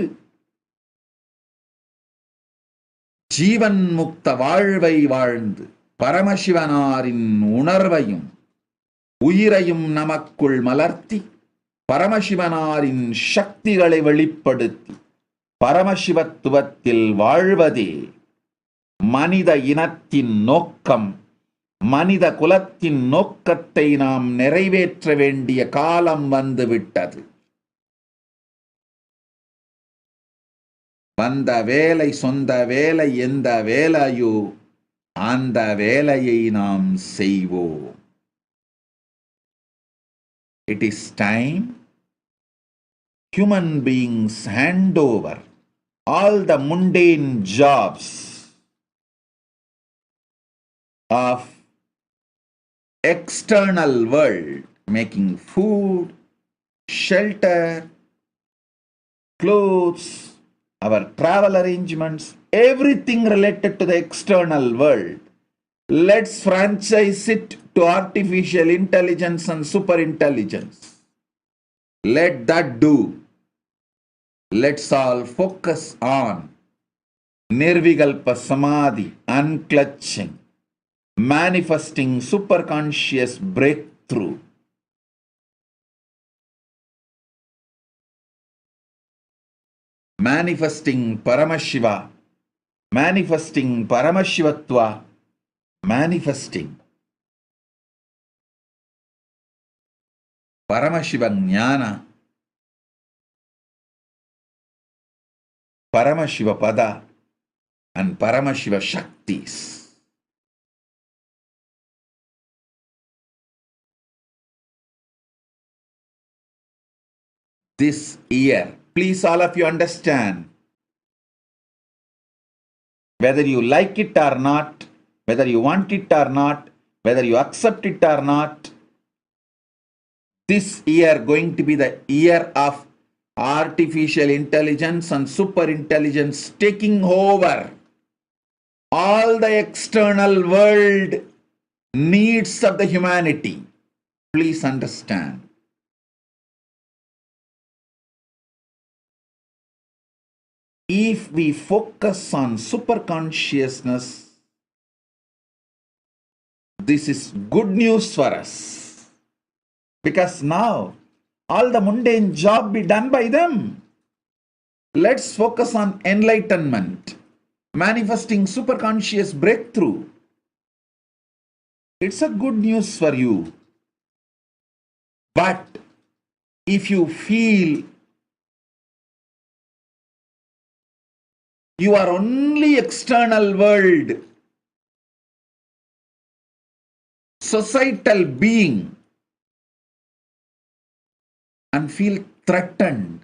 ஜீவன் முக்த வாழ்வை வாழ்ந்து பரமசிவனாரின் உணர்வையும் உயிரையும் நமக்குள் மலர்த்தி பரமசிவனாரின் சக்திகளை வெளிப்படுத்தி பரமசிவத்துவத்தில் வாழ்வதே மனித இனத்தின் நோக்கம். மனித குலத்தின் நோக்கத்தை நாம் நிறைவேற்ற வேண்டிய காலம் வந்துவிட்டது. வந்த வேலை சொந்த வேலை எந்த வேலையோ அந்த வேலையை நாம் செய்வோம். It is time human beings hand over all the mundane jobs of external world, making food, shelter, clothes, our travel arrangements, everything related to the external world. Let's franchise it to artificial intelligence and super intelligence. Let that do. Let's all focus on Nirvikalpa Samadhi, unclutching, manifesting superconscious breakthrough. Manifesting Paramashiva, manifesting Paramashivatva, manifesting Paramashiva Jnana, Paramashiva Pada, and Paramashiva Shaktis. This year, please all of you understand, whether you like it or not, whether you want it or not, whether you accept it or not, this year going to be the year of artificial intelligence and super intelligence taking over all the external world needs of the humanity. Please understand. If we focus on super consciousness, this is good news for us, because now all the mundane job be done by them. Let's focus on enlightenment, manifesting superconscious breakthrough. It's a good news for you. But if you feel you are only external world, societal being, and feel threatened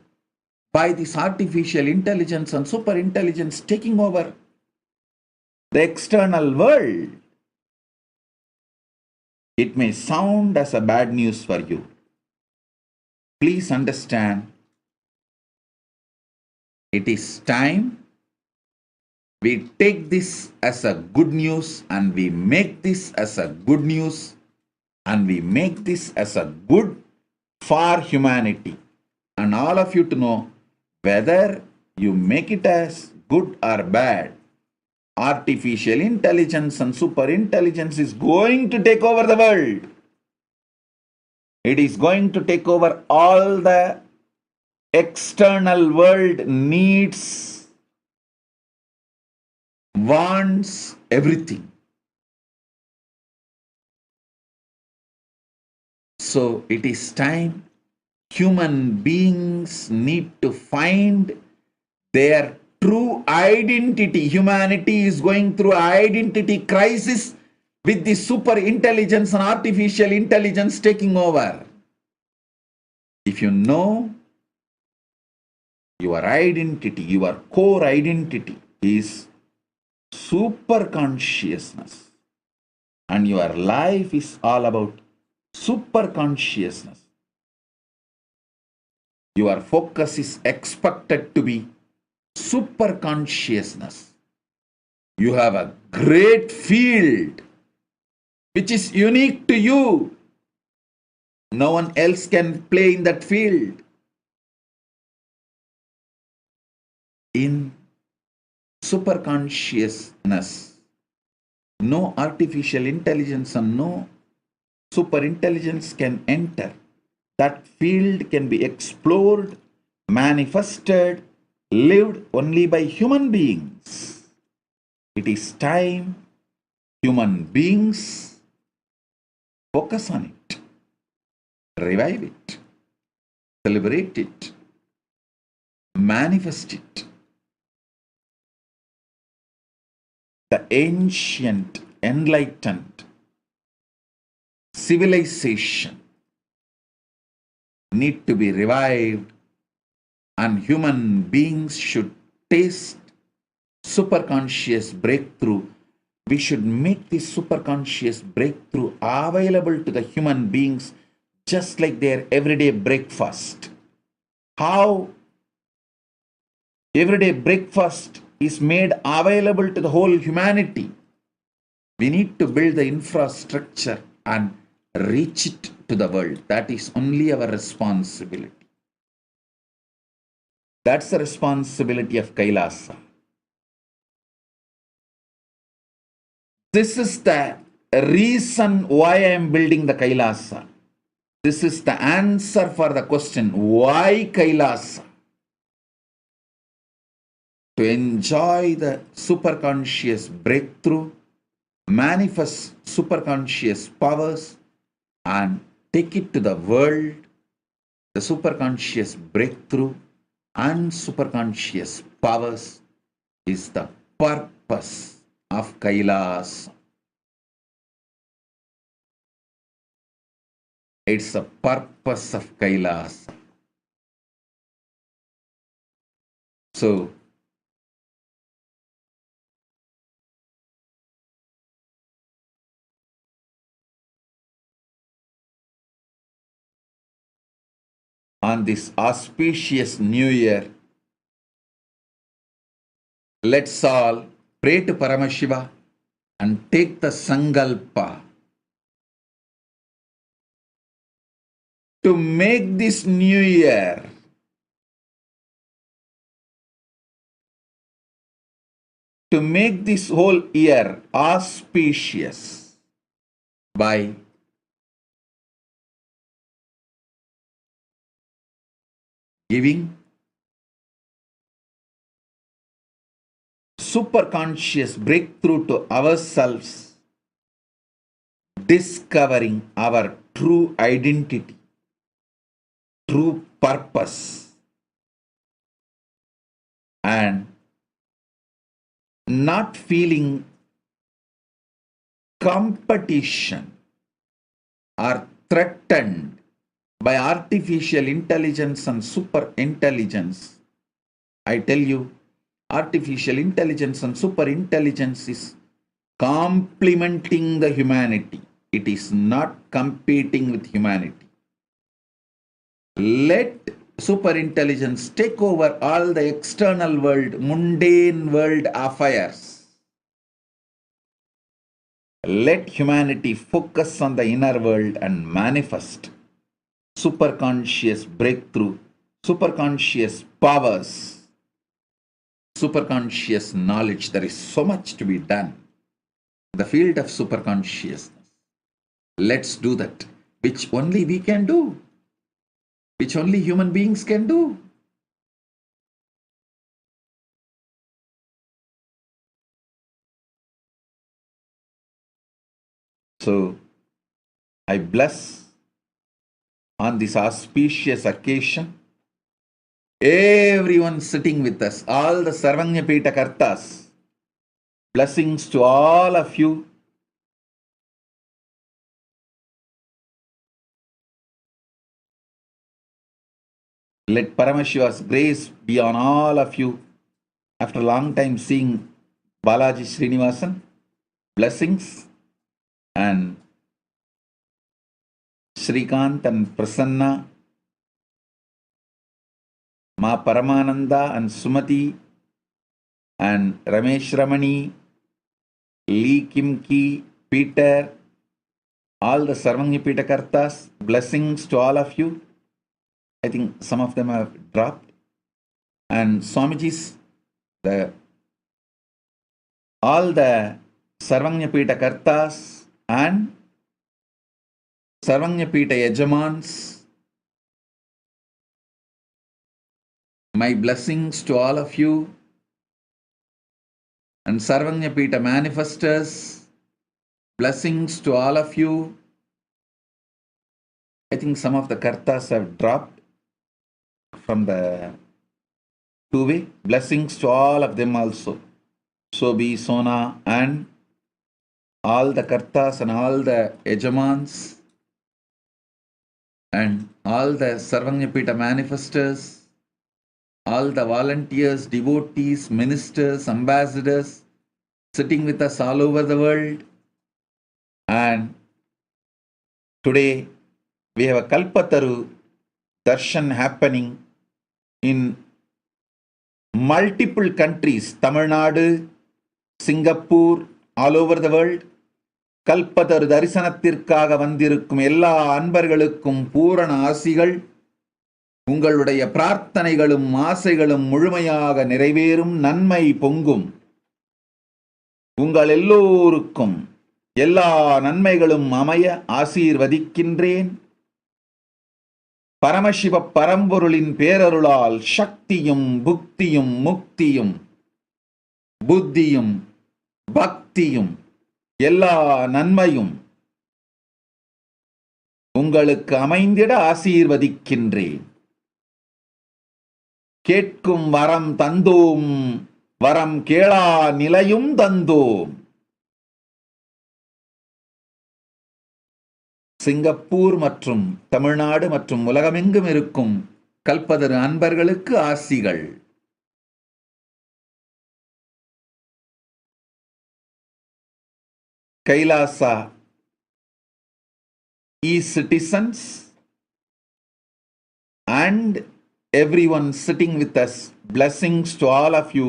by this artificial intelligence and super intelligence taking over the external world, it may sound as a bad news for you. Please understand, it is time we take this as a good news, and we make this as a good news, and we make this as a good for humanity. And all of you to know, whether you make it as good or bad, artificial intelligence and super intelligence is going to take over the world. It is going to take over all the external world needs, wants, everything. So it is time human beings need to find their true identity. Humanity is going through identity crisis with the super intelligence and artificial intelligence taking over. If you know your identity, your core identity is super consciousness, and your life is all about super consciousness, your focus is expected to be super consciousness. You have a great field which is unique to you. No one else can play in that field. In super consciousness, no artificial intelligence and no super intelligence can enter. That field can be explored, manifested, lived only by human beings. It is time human beings focus on it, revive it, celebrate it, manifest it, ancient, enlightened civilization need to be revived, and human beings should taste superconscious breakthrough. We should make this superconscious breakthrough available to the human beings just like their everyday breakfast. How everyday breakfast is made available to the whole humanity. We need to build the infrastructure and reach it to the world. That is only our responsibility. That's the responsibility of Kailasa. This is the reason why I am building the Kailasa. This is the answer for the question, why Kailasa? To enjoy the superconscious breakthrough, manifest superconscious powers, and take it to the world. The superconscious breakthrough and superconscious powers is the purpose of Kailasa. It's the purpose of Kailasa. So, on this auspicious new year, let's all pray to Paramashiva and take the Sangalpa to make this new year to make this whole year auspicious by giving superconscious breakthrough to ourselves, discovering our true identity, true purpose, and not feeling competition or threatened by artificial intelligence and super intelligence. I tell you, artificial intelligence and super intelligence is complementing the humanity. It is not competing with humanity. Let super intelligence take over all the external world, mundane world affairs. Let humanity focus on the inner world and manifest superconscious breakthrough, superconscious powers, superconscious knowledge. There is so much to be done in the field of superconsciousness. Let's do that, which only we can do, which only human beings can do. So, I bless on this auspicious occasion everyone sitting with us, all the Sarvanyapita Kartas. Blessings to all of you. Let Paramashiva's grace be on all of you. After a long time seeing Balaji Srinivasan, blessings, and Srikant and Prasanna, Ma Paramananda and Sumati, and Ramesh Ramani, Lee Kimki, Peter, all the Sarvanyapita Kartas, blessings to all of you. I think some of them have dropped. And Swamiji's, all the Sarvanyapita Kartas and Sarvanyapita Yajamans, my blessings to all of you. And Sarvanyapita Manifestors, blessings to all of you. I think some of the Kartas have dropped from the two-way. Blessings to all of them also. So be Sona and all the Kartas and all the Ejamans and all the Sarvanyapita manifestors, all the volunteers, devotees, ministers, ambassadors sitting with us all over the world. And today we have a Kalpataru darshan happening in multiple countries, Tamil Nadu, Singapore, all over the world. Kalpataru தரிசனத்திற்காக வந்திருக்கும் எல்லா அன்பர்களுக்கும் பூரண ஆசிகள். உங்களுடைய பிரார்த்தனைகளும் ஆசைகளும் முழுமையாக நிறைவேறும், நன்மை பொங்கும். உங்கள் எல்லோருக்கும் எல்லா நன்மைகளும் அமைய ஆசீர்வதிக்கின்றேன். பரமசிவ பரம்பொருளின் பேரருளால் சக்தியும் புக்தியும் முக்தியும் புத்தியும் பக்தியும் எல்லா நன்மையும் உங்களுக்கு அமைந்திட ஆசீர்வதிக்கின்றேன். கேட்கும் வரம் தந்தோம், வரம் கேளா நிலையும் தந்தோம். சிங்கப்பூர் மற்றும் தமிழ்நாடு மற்றும் உலகமெங்கும் இருக்கும் கல்பதரு அன்பர்களுக்கு ஆசிகள். Kailasa e-citizens and everyone sitting with us, blessings to all of you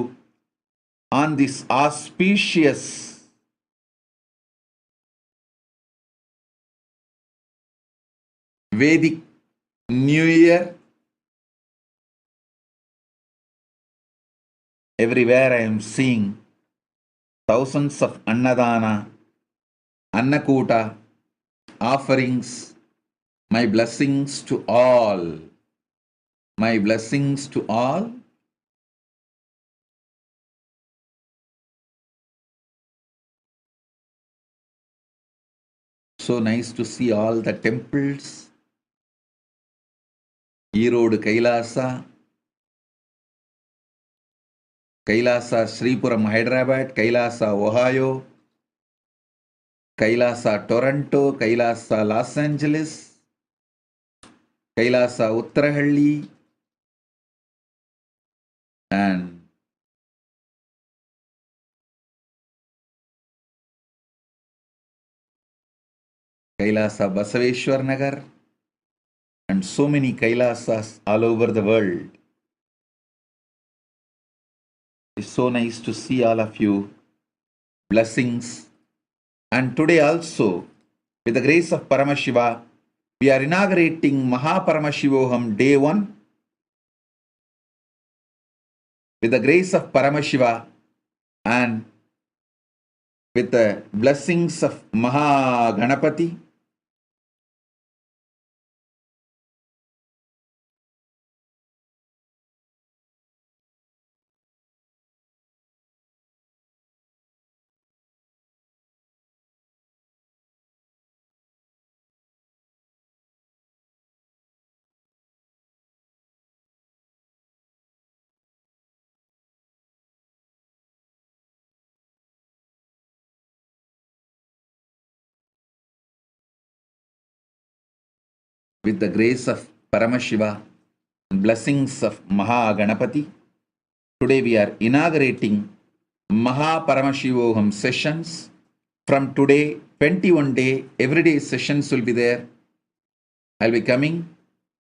on this auspicious Vedic New Year. Everywhere I am seeing thousands of Annadana, Annakuta offerings. My blessings to all. My blessings to all. So nice to see all the temples. Erode Kailasa, Kailasa Sripuram Hyderabad, Kailasa Ohio, Kailasa Toronto, Kailasa Los Angeles, Kailasa Uttarahalli, and Kailasa Basaveshwar Nagar, and so many Kailasas all over the world. It's so nice to see all of you. Blessings. And today also, with the grace of Paramashiva, we are inaugurating Paramashivoham Day 1. With the grace of Paramashiva and with the blessings of Ganapati, with the grace of Paramashiva and blessings of Ganapati, today we are inaugurating Paramashivoham sessions. From today, 21 day, everyday sessions will be there. I'll be coming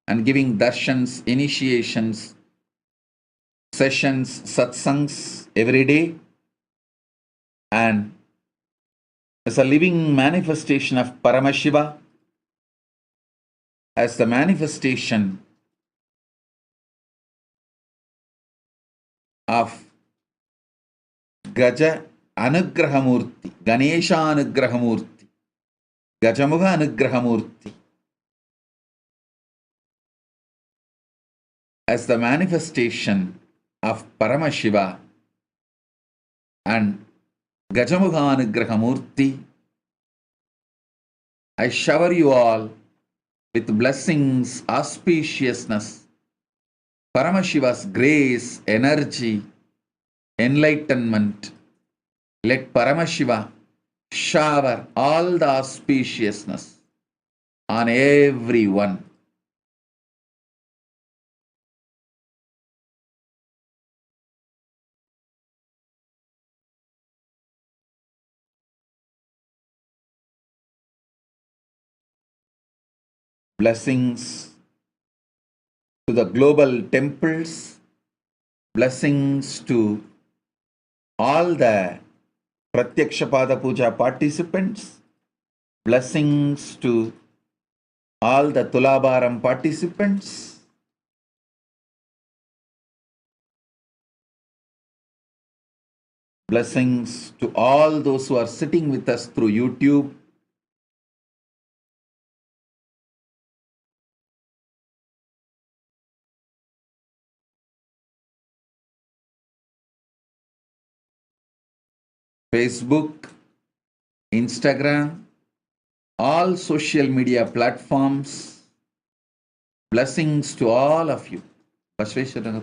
and giving darshans, initiations, sessions, satsangs every day. And as a living manifestation of Paramashiva, as the manifestation of Gaja Anugrahamurti, Ganesha Anugrahamurti, Gajamukha Anugrahamurti, as the manifestation of Paramashiva and Gajamukha Anugrahamurti, I shower you all with blessings, auspiciousness, Paramashiva's grace, energy, enlightenment, Let Paramashiva shower all the auspiciousness on everyone. Blessings to the global temples, blessings to all the Pratyakshapada Puja participants, blessings to all the Tulabharam participants, blessings to all those who are sitting with us through YouTube, Facebook, Instagram, all social media platforms. Blessings to all of you. Bashveshwar.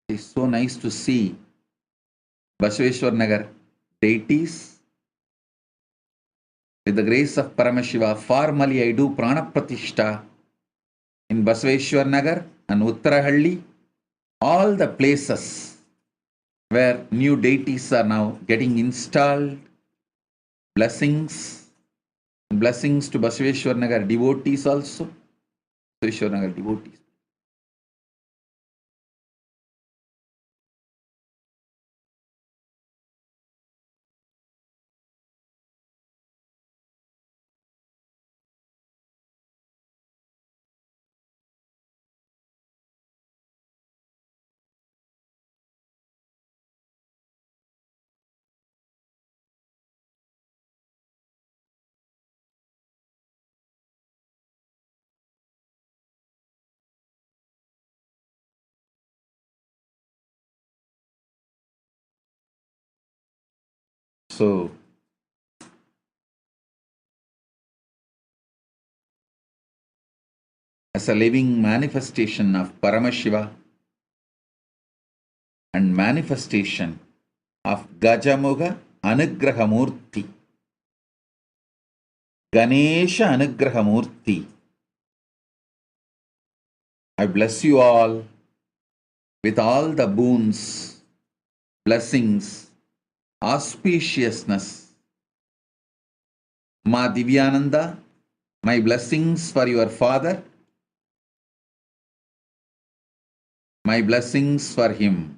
It's so nice to see Bashveshwar Nagar deities. With the grace of Paramashiva, formally I do Prana Pratishta in Basaveshwar Nagar and Uttarahalli, all the places where new deities are now getting installed. Blessings to Basaveshwar Nagar devotees also. Basaveshwar Nagar devotees. So, as a living manifestation of Paramashiva and manifestation of Gajamuga Anugrahamurti, Ganesha Anugrahamurti, I bless you all with all the boons, blessings, auspiciousness. Ma Divyananda, my blessings for your father, my blessings for him.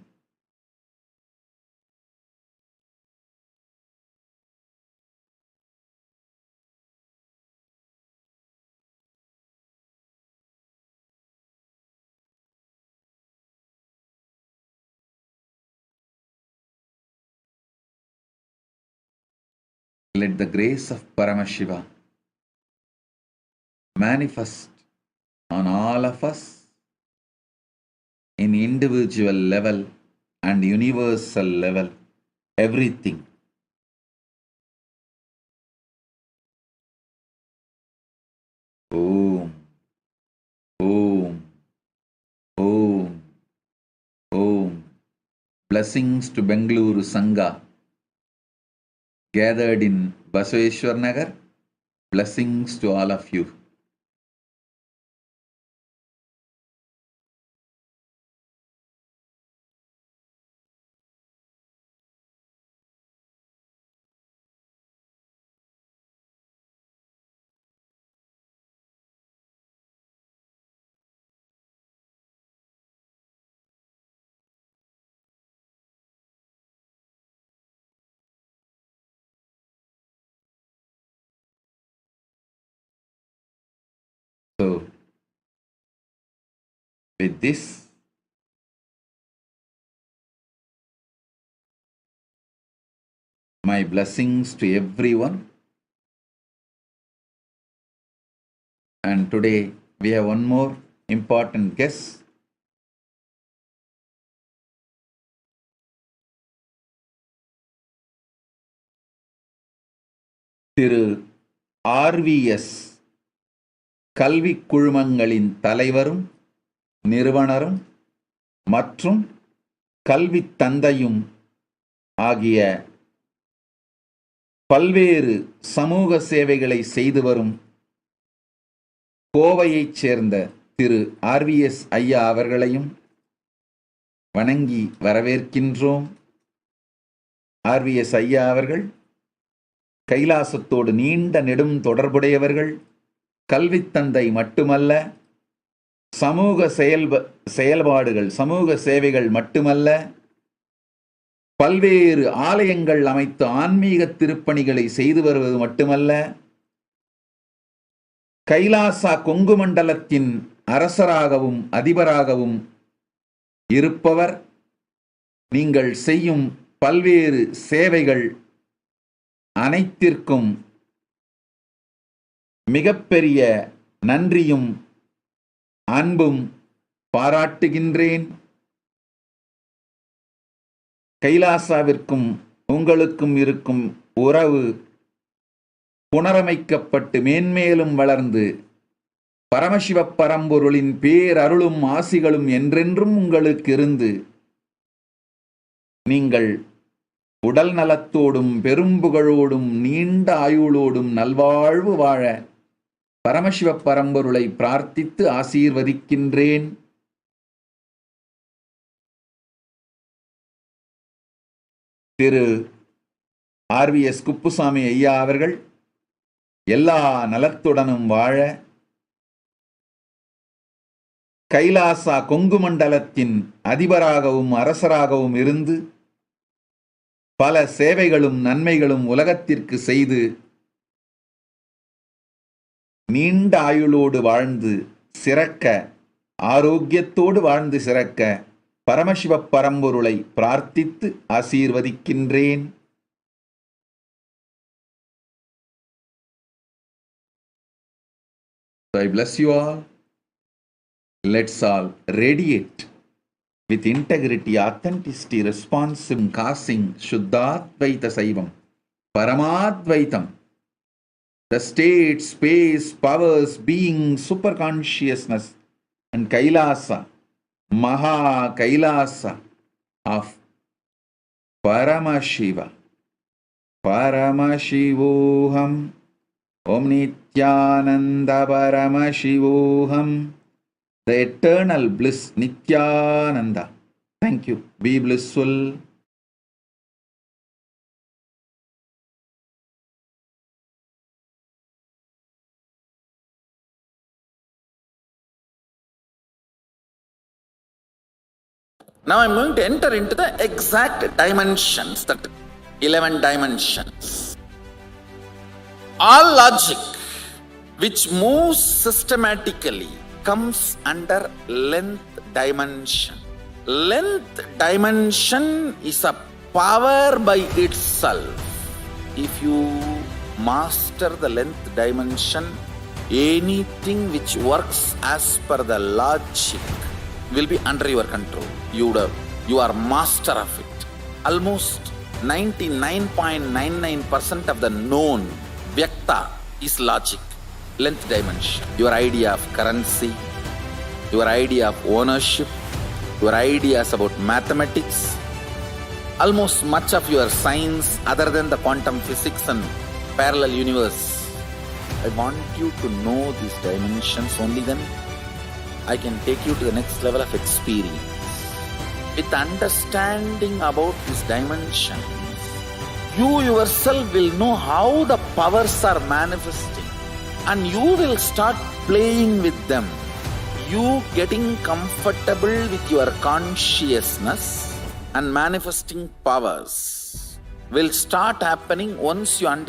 Let the grace of Paramashiva manifest on all of us in individual level and universal level, everything. Om, Om, Om, Om. Blessings to Bengaluru Sangha gathered in Basaveshwar Nagar. Blessings to all of you. So, with this, my blessings to everyone. And today we have one more important guest. Thiru RVS கல்வி குழுமங்களின் தலைவரும் நிறுவனரும் மற்றும் கல்வித் தந்தையும் ஆகிய பல்வேறு சமூக சேவைகளை செய்து வரும் கோவையைச் சேர்ந்த திரு RVS ஐயா அவர்களையும் வணங்கி வரவேற்கின்றோம். RVS ஐயா அவர்கள் கைலாசத்தோடு நீண்ட நெடும் தொடர்புடையவர்கள். கல்வித் தந்தை மட்டுமல்ல, சமூக செயல்பாடுகள், சமூக சேவைகள் மட்டுமல்ல, பல்வேறு ஆலயங்கள் அமைத்து ஆன்மீக திருப்பணிகளை செய்து வருவது மட்டுமல்ல, கைலாசா கொங்கு மண்டலத்தின் அரசராகவும் அதிபராகவும் இருப்பவர். நீங்கள் செய்யும் பல்வேறு சேவைகள் அனைத்திற்கும் மிகப்பெரிய நன்றியும் அன்பும் பாராட்டுகின்றேன். கைலாசாவிற்கும் உங்களுக்கும் இருக்கும் உறவு புனரமைக்கப்பட்டு மேன்மேலும் வளர்ந்து பரமசிவ பரம்பொருளின் பேரருளும் ஆசிகளும் என்றென்றும் உங்களுக்கு இருந்து நீங்கள் உடல் நலத்தோடும் பெரும்புகழோடும் நீண்ட ஆயுளோடும் நல்வாழ்வு வாழ பரமசிவ பரம்பொருளை பிரார்த்தித்து ஆசீர்வதிக்கின்றேன். திரு RVS குப்புசாமி ஐயா அவர்கள் எல்லா நலத்துடனும் வாழ கைலாசா கொங்கு மண்டலத்தின் அதிபராகவும் அரசராகவும் இருந்து பல சேவைகளும் நன்மைகளும் உலகத்திற்கு செய்து நீண்ட ஆயுளோடு வாழ்ந்து சிறக்க, ஆரோக்கியத்தோடு வாழ்ந்து சிறக்க பரமசிவ பரம்பொருளை பிரார்த்தித்து ஆசீர்வதிக்கின்றேன். I bless you all. Let's all radiate with integrity, authenticity, responsive, causing Shuddhadvaita Saivam, Paramadvaitam, the state, space, powers, being, superconsciousness, and Kailasa, Maha Kailasa of Paramashiva, Paramashivoham, Om Nithyananda Paramashivoham, the eternal bliss Nithyananda. Thank you. Be blissful. Now I'm going to enter into the exact dimensions, that 11 dimensions. All logic which moves systematically comes under length dimension. Length dimension is a power by itself. If you master the length dimension, anything which works as per the logic will be under your control. You are master of it. Almost 99.99% of the known Vyakta is logic, length dimension. Your idea of currency, your idea of ownership, your ideas about mathematics, almost much of your science other than the quantum physics and parallel universe. I want you to know these dimensions, only then I can take you to the next level of experience. With understanding about these dimensions, you yourself will know how the powers are manifesting, and you will start playing with them. You getting comfortable with your consciousness and manifesting powers will start happening once you understand